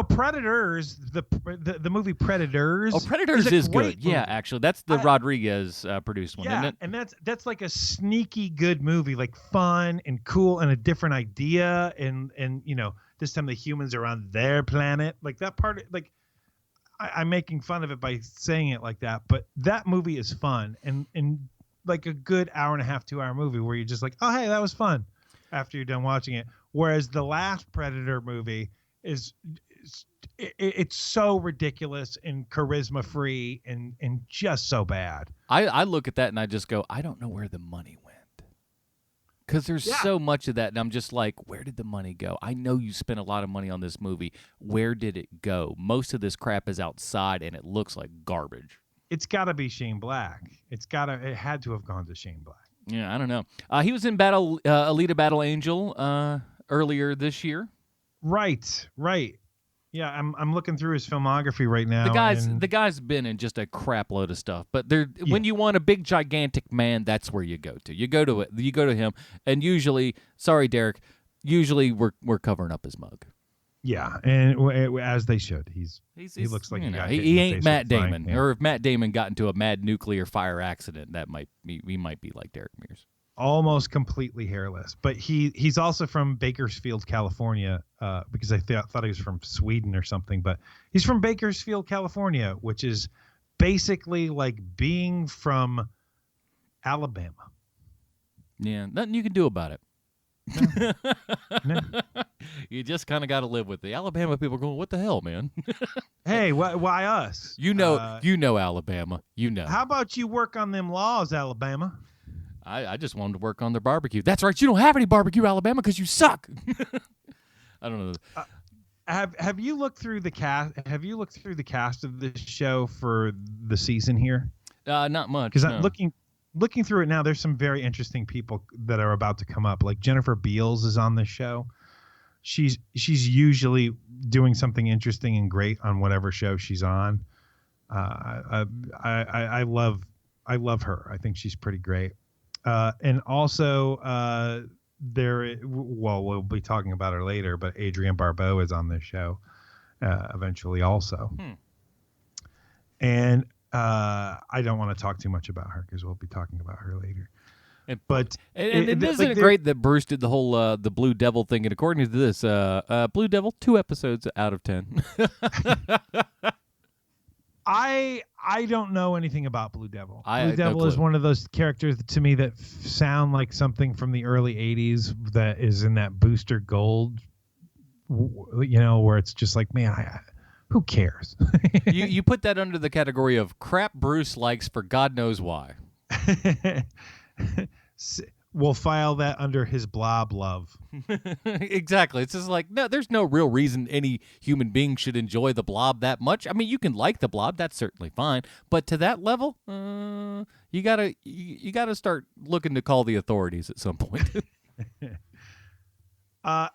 Predators. The movie Predators. Oh, Predators is good. Movie. Yeah, actually, that's the Rodriguez produced one, isn't it? And that's like a sneaky good movie, like fun and cool and a different idea. And you know, this time the humans are on their planet. Like that part, like I'm making fun of it by saying it like that, but that movie is fun and like a good hour and a half, 2 hour movie where you're just like, oh, hey, that was fun after you're done watching it. Whereas the last Predator movie it's so ridiculous and charisma free and just so bad. I look at that and I just go, I don't know where the money went. Because there's so much of that, and I'm just like, where did the money go? I know you spent a lot of money on this movie. Where did it go? Most of this crap is outside, and it looks like garbage. It's got to be Shane Black. It had to have gone to Shane Black. Yeah, I don't know. He was in Alita Battle Angel earlier this year. Right. Yeah, I'm looking through his filmography right now. The guy's been in just a crap load of stuff. But when you want a big gigantic man, that's where you go to. You go to him, and usually, sorry, Derek, we're covering up his mug. Yeah, and as they should. He looks like he ain't Matt Damon. Or if Matt Damon got into a mad nuclear fire accident, we might be like Derek Mears. Almost completely hairless, but he's also from Bakersfield, California, because I thought he was from Sweden or something, but he's from Bakersfield, California, which is basically like being from Alabama. Yeah, nothing you can do about it. No. You just kind of got to live with it. Alabama people are going, what the hell, man? Hey, why us? You know Alabama. You know. How about you work on them laws, Alabama? I just wanted to work on their barbecue. That's right. You don't have any barbecue, Alabama, because you suck. I don't know. Have you looked through the cast? Have you looked through the cast of this show for the season here? Not much. Because I'm looking through it now. There's some very interesting people that are about to come up. Like Jennifer Beals is on this show. She's usually doing something interesting and great on whatever show she's on. I love I love her. I think she's pretty great. And also, we'll be talking about her later, but Adrienne Barbeau is on this show eventually also. And I don't want to talk too much about her because we'll be talking about her later. But isn't it great that Bruce did the whole the Blue Devil thing? And according to this, Blue Devil 2 episodes out of 10. I don't know anything about Blue Devil. Blue Devil no is one of those characters to me that sound like something from the early 80s that is in that Booster Gold, where it's just like, man, who cares? you put that under the category of crap Bruce likes for God knows why. We'll file that under his blob love. Exactly. It's just like, no, there's no real reason any human being should enjoy the blob that much. I mean, you can like the blob, that's certainly fine, but to that level, you gotta start looking to call the authorities at some point.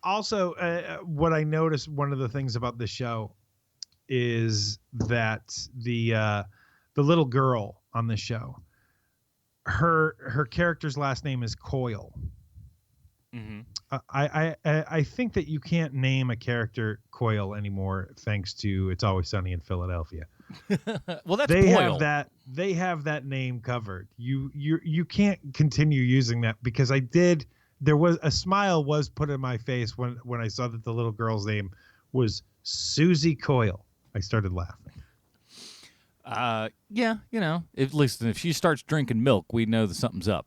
Also, what I noticed, one of the things about the show is that the little girl on the show, her character's last name is Caudill. Mm-hmm. I think that you can't name a character Caudill anymore thanks to It's Always Sunny in Philadelphia. Well, that's they Boyle. have that name covered. You can't continue using that because there was a smile was put in my face when I saw that the little girl's name was Susie Caudill. I started laughing. Yeah, if she starts drinking milk, we know that something's up.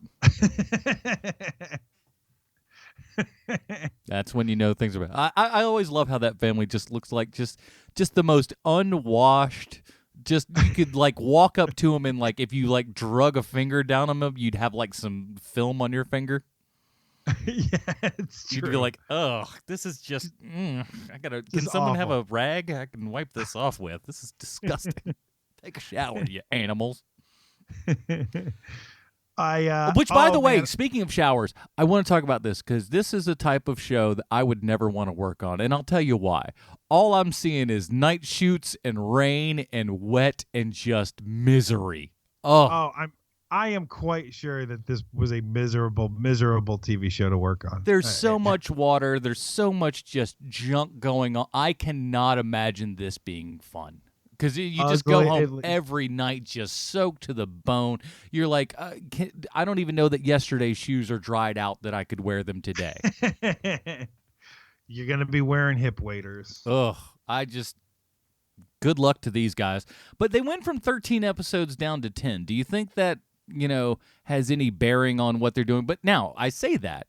That's when you know things are bad. I always love how that family just looks like just the most unwashed. Just you could like walk up to them and like if you like drug a finger down on them, you'd have like some film on your finger. Yeah, it's true. You'd be like, "Ugh, this is just. Can someone have a rag I can wipe this off with? This is disgusting." Take a shower, you animals. Which, by the way, speaking of showers, I want to talk about this because this is a type of show that I would never want to work on, and I'll tell you why. All I'm seeing is night shoots and rain and wet and just misery. I am quite sure that this was a miserable TV show to work on. There's so much water. There's so much just junk going on. I cannot imagine this being fun. Because you just go home every night just soaked to the bone. You're like, I don't even know that yesterday's shoes are dried out that I could wear them today. You're going to be wearing hip waders. Ugh, good luck to these guys. But they went from 13 episodes down to 10. Do you think that, has any bearing on what they're doing? But now, I say that.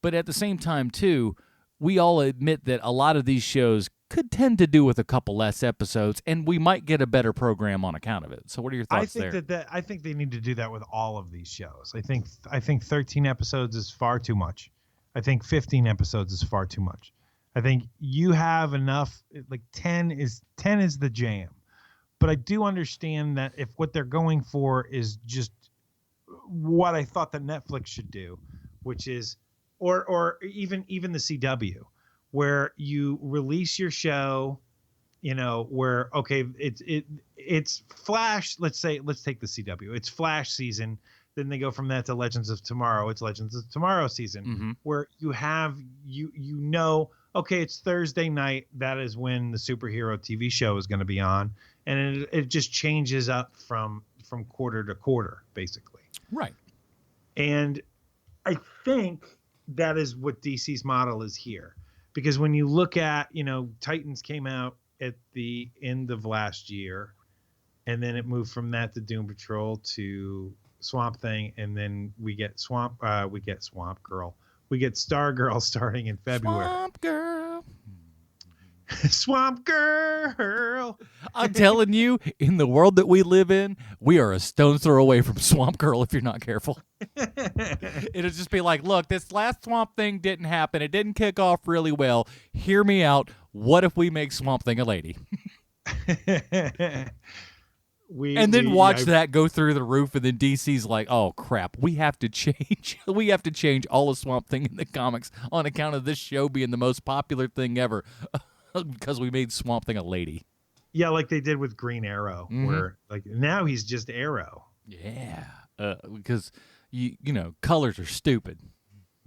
But at the same time, too, we all admit that a lot of these shows could tend to do with a couple less episodes, and we might get a better program on account of it. So what are your thoughts there? I think they need to do that with all of these shows. I think 13 episodes is far too much. I think 15 episodes is far too much. I think you have enough, like 10 is the jam. But I do understand that if what they're going for is just what I thought that Netflix should do, which is or even the CW, where you release your show, where okay, it's Flash. Let's take the CW. It's Flash season. Then they go from that to Legends of Tomorrow. It's Legends of Tomorrow season, where you have okay, it's Thursday night. That is when the superhero TV show is going to be on, and it just changes up from quarter to quarter, basically. Right. And I think that is what DC's model is here. Because when you look at, Titans came out at the end of last year, and then it moved from that to Doom Patrol to Swamp Thing, and then we get Swamp Girl. We get Stargirl starting in February. Swamp Girl. Swamp Girl. I'm telling you, in the world that we live in, we are a stone's throw away from Swamp Girl if you're not careful. It'll just be like, look, this last Swamp Thing didn't happen. It didn't kick off really well. Hear me out. What if we make Swamp Thing a lady? And then watch that go through the roof, and then DC's like, oh, crap, we have to change. We have to change all of Swamp Thing in the comics on account of this show being the most popular thing ever because we made Swamp Thing a lady. Yeah, like they did with Green Arrow, where like now he's just Arrow. Yeah, because you know colors are stupid.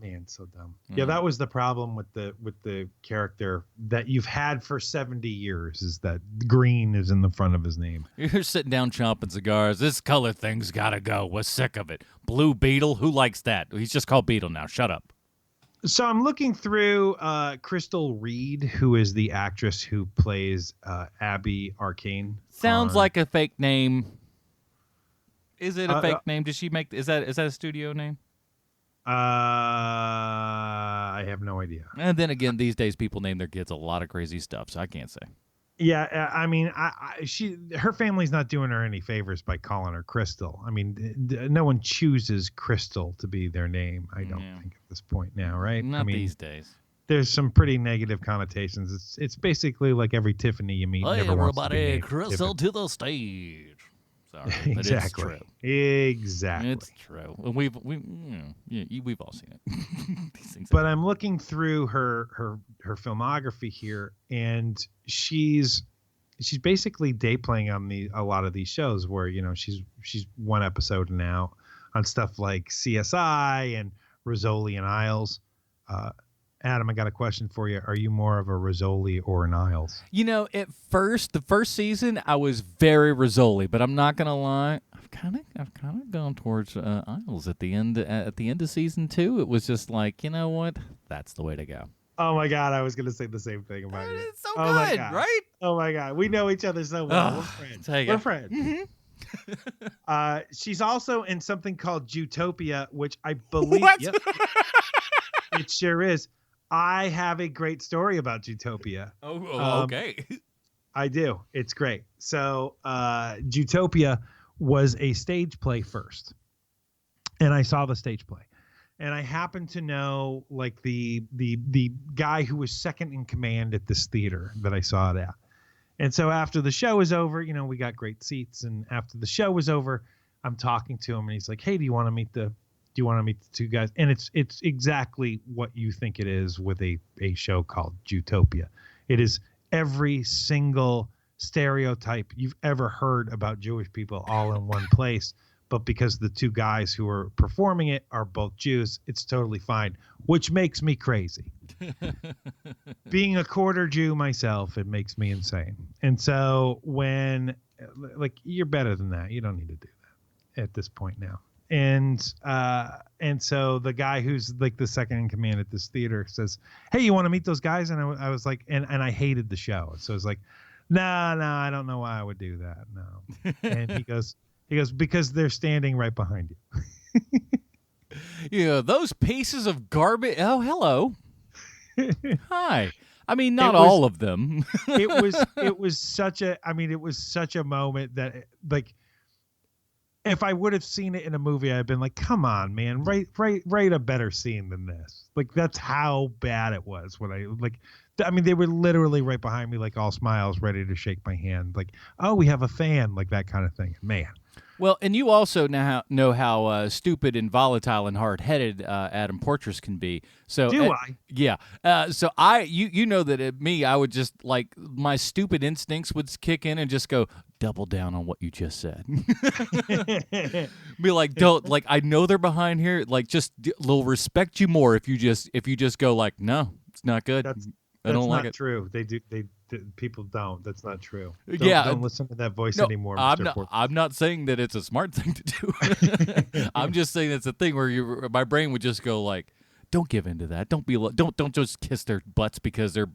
Man, so dumb. Yeah, that was the problem with the character that you've had for 70 years is that green is in the front of his name. You're sitting down chomping cigars. This color thing's got to go. We're sick of it. Blue Beetle? Who likes that? He's just called Beetle now. Shut up. So I'm looking through Crystal Reed, who is the actress who plays Abby Arcane. Sounds like a fake name. Is it a fake name? Did she make? Is that a studio name? I have no idea. And then again, these days people name their kids a lot of crazy stuff, so I can't say. Yeah, I mean, her family's not doing her any favors by calling her Crystal. I mean, no one chooses Crystal to be their name. I don't think at this point now, right? Not these days. There's some pretty negative connotations. It's basically like every Tiffany you meet. Hey, never everybody, wants to be Crystal to the stage. Sorry, exactly. But it's true. Exactly. It's true. We've all seen it. These things but I'm looking through her filmography here, and she's basically day playing on a lot of these shows where she's one episode now on stuff like CSI and Rizzoli and Isles. Adam, I got a question for you. Are you more of a Rizzoli or an Isles? At first, the first season, I was very Rizzoli, but I'm not gonna lie, I've kind of gone towards Isles at the end of season 2. It was just like, you know what, that's the way to go. Oh my God, I was gonna say the same thing about you. It's so good, right? Oh my God, we know each other so well. We're friends. We're friends. Mm-hmm. She's also in something called Jutopia, which I believe. What? Yep, it sure is. I have a great story about Jutopia. Okay. I do. It's great. So Jutopia was a stage play first. And I saw the stage play. And I happen to know like the guy who was second in command at this theater that I saw it at. And so after the show was over, we got great seats. And after the show was over, I'm talking to him and he's like, "Hey, do you want to meet the two guys?" And it's exactly what you think it is with a show called Jutopia. It is every single stereotype you've ever heard about Jewish people all in one place. But because the two guys who are performing it are both Jews, it's totally fine, which makes me crazy. Being a quarter Jew myself, it makes me insane. And so when, like, you're better than that. You don't need to do that at this point now. And so the guy who's like the second in command at this theater says, "Hey, you want to meet those guys?" And I was like, and I hated the show. So I was like, no, I don't know why I would do that. No. And he goes, "Because they're standing right behind you." Those pieces of garbage. Oh, hello. Hi. I mean, not all of them. it was such a moment that, like, if I would have seen it in a movie, I'd been like, "Come on, man, write a better scene than this." Like, that's how bad it was when they were literally right behind me, like all smiles, ready to shake my hand, like, "Oh, we have a fan," like that kind of thing. Man. Well, and you also know how stupid and volatile and hard-headed Adam Portrais can be. So do I? Yeah. So you know that at me, I would just like my stupid instincts would kick in and just go double down on what you just said. Be like, don't like I know they're behind here. Like, just they'll respect you more if you just go like, "No, it's not good. I don't like it." That's not true. People don't. That's not true. Don't listen to that voice anymore, Mr. Portrais. I'm not saying that it's a smart thing to do. I'm just saying it's a thing where my brain would just go like, "Don't give in to that. Don't just kiss their butts because they're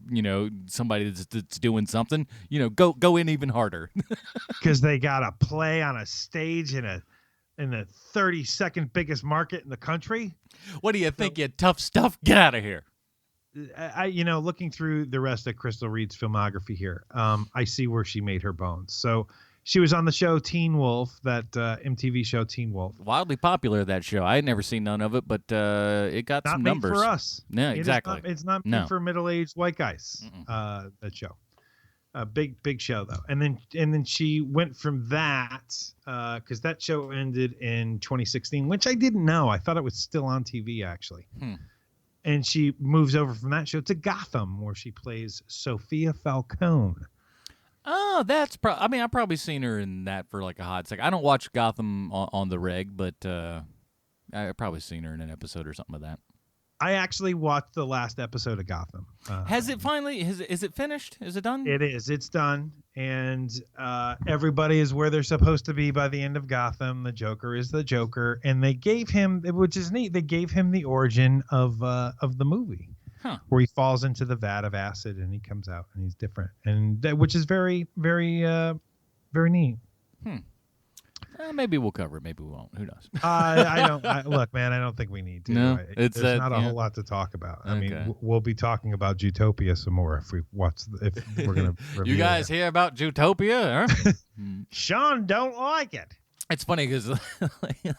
somebody that's doing something. Go in even harder." Because they got to play on a stage in the 32nd biggest market in the country. What do you think? You tough stuff. Get out of here. Looking through the rest of Crystal Reed's filmography here, I see where she made her bones. So she was on the show Teen Wolf, that MTV show Teen Wolf. Wildly popular, that show. I had never seen none of it, but it got some numbers. Not made for us. Yeah, exactly. It's not made for middle-aged white guys. That show. Big show though. And then she went from that because that show ended in 2016, which I didn't know. I thought it was still on TV actually. And she moves over from that show to Gotham, where she plays Sophia Falcone. Oh, that's I mean, I've probably seen her in that for like a hot second. I don't watch Gotham on the reg, but I've probably seen her in an episode or something of that. I actually watched the last episode of Gotham. Has it finally? Is it finished? Is it done? It is. It's done, and everybody is where they're supposed to be by the end of Gotham. The Joker is the Joker, and they gave him, which is neat. They gave him the origin of the movie, where he falls into the vat of acid and he comes out and he's different, and which is very, very, very neat. Maybe we'll cover it. Maybe we won't. Who knows? I don't look, man. I don't think we need to. No, there's not a whole lot to talk about. I mean, we'll be talking about Zootopia some more if we're gonna. You guys hear about Zootopia? Huh? Sean don't like it. It's funny because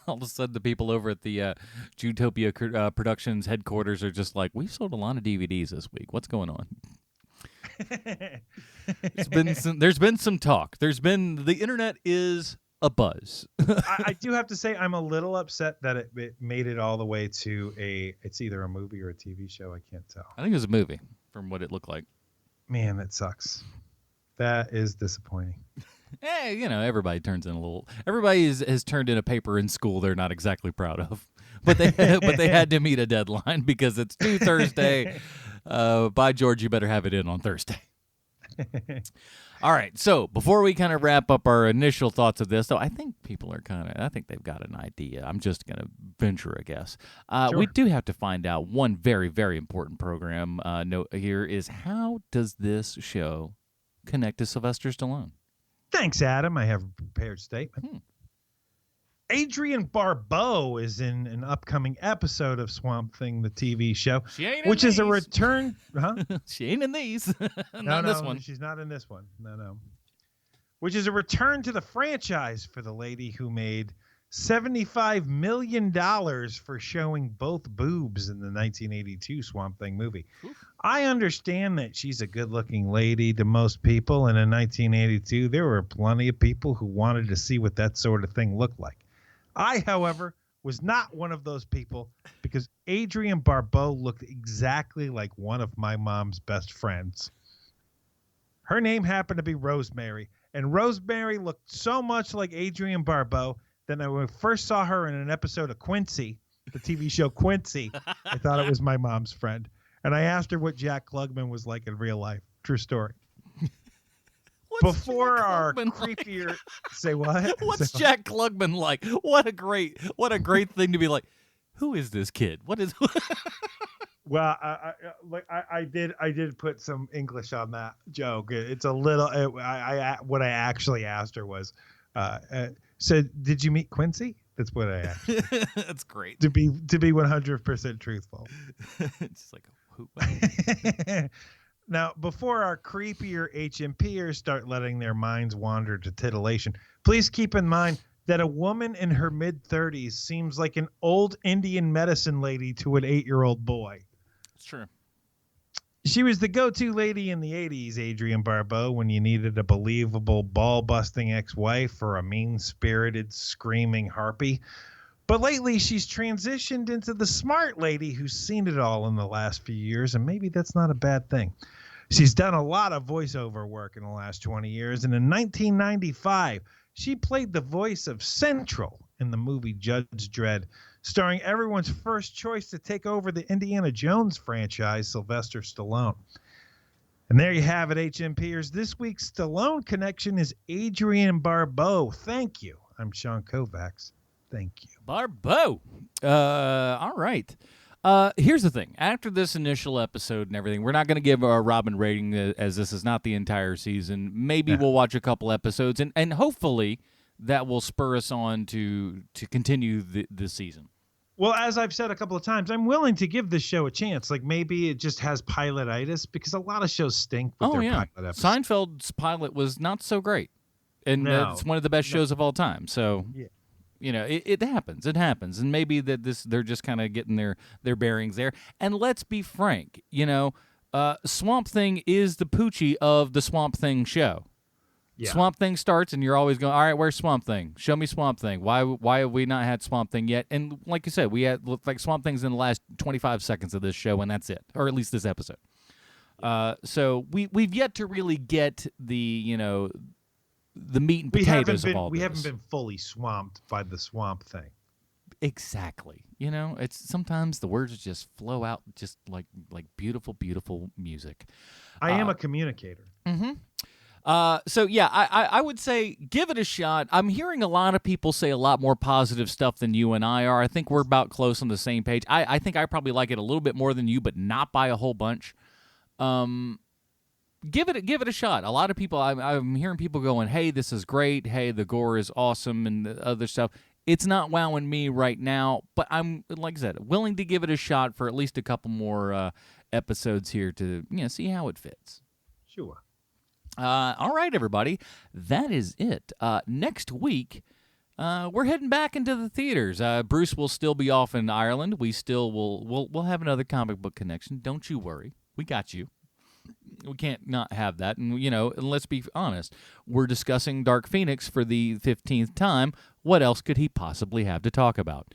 all of a sudden the people over at the Zootopia Productions headquarters are just like, "We've sold a lot of DVDs this week. What's going on?" There's been some talk. The internet is a buzz. I do have to say I'm a little upset that it made it all the way to it's either a movie or a TV show. I can't tell. I think it was a movie from what it looked like. Man, that sucks. That is disappointing. Hey, everybody turns in a little. Everybody has turned in a paper in school they're not exactly proud of, but they had to meet a deadline because it's due Thursday. By George, you better have it in on Thursday. All right, so before we kind of wrap up our initial thoughts of this, though, I think people are I think they've got an idea. I'm just going to venture a guess. Sure. We do have to find out one very, very important program note here is how does this show connect to Sylvester Stallone? Thanks, Adam. I have a prepared statement. Adrienne Barbeau is in an upcoming episode of Swamp Thing, the TV show, which is a return. Huh? She ain't in these. No, this one. She's not in this one. No. Which is a return to the franchise for the lady who made $75 million for showing both boobs in the 1982 Swamp Thing movie. Oof. I understand that she's a good-looking lady to most people, and in 1982, there were plenty of people who wanted to see what that sort of thing looked like. I, however, was not one of those people because Adrienne Barbeau looked exactly like one of my mom's best friends. Her name happened to be Rosemary, and Rosemary looked so much like Adrienne Barbeau that when I first saw her in an episode of Quincy, the TV show Quincy, I thought it was my mom's friend. And I asked her what Jack Klugman was like in real life. True story. Before our creepier, say what? What's Jack Klugman like? What a great thing to be like. Who is this kid? What is? Well, I did put some English on that joke. It's a little. What I actually asked her was, so did you meet Quincy? That's what I asked. That's great. To be 100% truthful. It's like who? Now, before our creepier HMPers start letting their minds wander to titillation, please keep in mind that a woman in her mid-30s seems like an old Indian medicine lady to an 8-year-old boy. It's true. She was the go-to lady in the 80s, Adrienne Barbeau, when you needed a believable ball-busting ex-wife or a mean-spirited, screaming harpy. But lately, she's transitioned into the smart lady who's seen it all in the last few years, and maybe that's not a bad thing. She's done a lot of voiceover work in the last 20 years, and in 1995, she played the voice of Central in the movie Judge Dredd, starring everyone's first choice to take over the Indiana Jones franchise, Sylvester Stallone. And there you have it, HMPers. This week's Stallone connection is Adrienne Barbeau. Thank you. I'm Sean Koufax. Thank you. Barbeau. All right. Here's the thing. After this initial episode and everything, we're not going to give a Robin rating as this is not the entire season. Maybe we'll watch a couple episodes, and hopefully that will spur us on to continue the season. Well, as I've said a couple of times, I'm willing to give this show a chance. Like maybe it just has pilotitis because a lot of shows stink with their pilot episodes. Seinfeld's pilot was not so great, and it's one of the best shows of all time. So, it happens. It happens, and maybe they're just kind of getting their bearings there. And let's be frank, Swamp Thing is the Poochie of the Swamp Thing show. Yeah. Swamp Thing starts, and you're always going, all right, where's Swamp Thing? Show me Swamp Thing. Why have we not had Swamp Thing yet? And like you said, we had like Swamp Thing's in the last 25 seconds of this show, and that's it, or at least this episode. So we've yet to really get the the meat and potatoes of all this. We haven't been fully swamped by the Swamp Thing. Exactly. It's sometimes the words just flow out just like beautiful, beautiful music. I am a communicator. Mm-hmm. So yeah, I would say give it a shot. I'm hearing a lot of people say a lot more positive stuff than you and I are. I think we're about close on the same page. I think I probably like it a little bit more than you, but not by a whole bunch. Give it a shot. A lot of people, I'm hearing people going, "Hey, this is great. Hey, the gore is awesome," and the other stuff. It's not wowing me right now, but I'm, like I said, willing to give it a shot for at least a couple more episodes here to see how it fits. Sure. All right, everybody, that is it. Next week, we're heading back into the theaters. Bruce will still be off in Ireland. We still we'll have another comic book connection. Don't you worry, we got you. We can't not have that. And, and let's be honest, we're discussing Dark Phoenix for the 15th time. What else could he possibly have to talk about?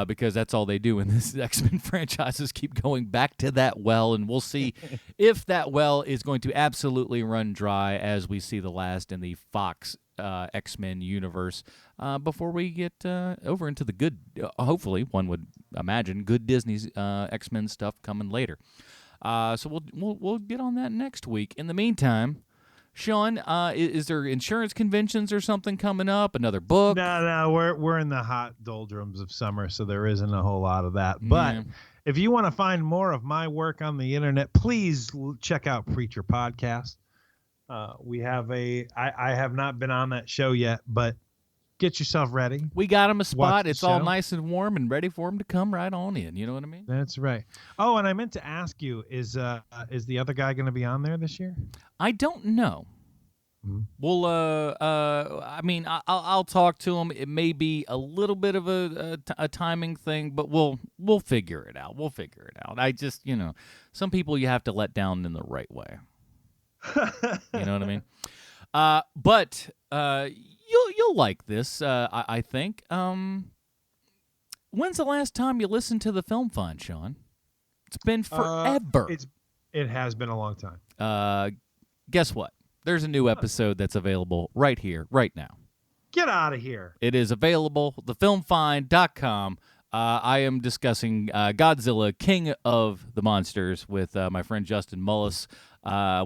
Because that's all they do in this X-Men franchise is keep going back to that well, and we'll see if that well is going to absolutely run dry as we see the last in the Fox X-Men universe before we get over into the good, hopefully, one would imagine, good Disney's X-Men stuff coming later. So we'll get on that next week. In the meantime, Sean, is there insurance conventions or something coming up? Another book? No, we're in the hot doldrums of summer, so there isn't a whole lot of that. But if you want to find more of my work on the internet, please check out Preacher Podcast. We have I have not been on that show yet, but get yourself ready. We got him a spot. It's all nice and warm and ready for him to come right on in. You know what I mean? That's right. Oh, and I meant to ask you, is the other guy going to be on there this year? I don't know. Mm-hmm. Well, I mean, I'll talk to him. It may be a little bit of a timing thing, but we'll figure it out. We'll figure it out. I just, some people you have to let down in the right way. You know what I mean? But you'll like this, I think. When's the last time you listened to the Film Find, Sean? It's been forever. It has been a long time. Guess what? There's a new episode that's available right here, right now. Get out of here. It is available, thefilmfind.com. I am discussing Godzilla, King of the Monsters, with my friend Justin Mullis.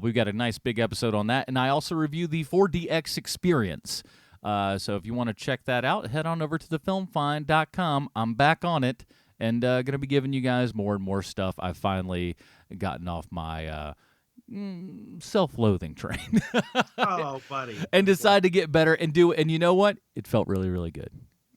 We've got a nice big episode on that, and I also review the 4DX experience. So if you want to check that out, head on over to thefilmfind.com. I'm back on it, and going to be giving you guys more and more stuff. I've finally gotten off my self-loathing train. Oh, buddy. And decided to get better and do it. And you know what? It felt really, really good.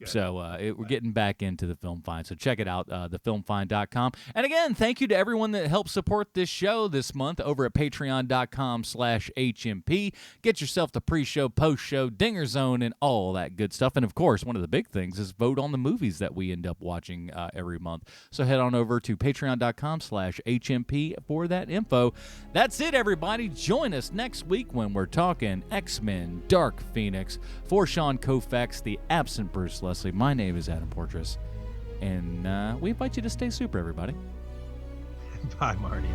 So we're getting back into the Film Find. So check it out, thefilmfind.com. And again, thank you to everyone that helped support this show this month over at patreon.com/HMP. Get yourself the pre-show, post-show, Dinger Zone, and all that good stuff. And of course, one of the big things is vote on the movies that we end up watching every month. So head on over to patreon.com/HMP for that info. That's it, everybody. Join us next week when we're talking X-Men Dark Phoenix. For Sean Koufax, the absent Bruce Leslie, my name is Adam Portrais, and we invite you to stay super, everybody. Bye, Marty.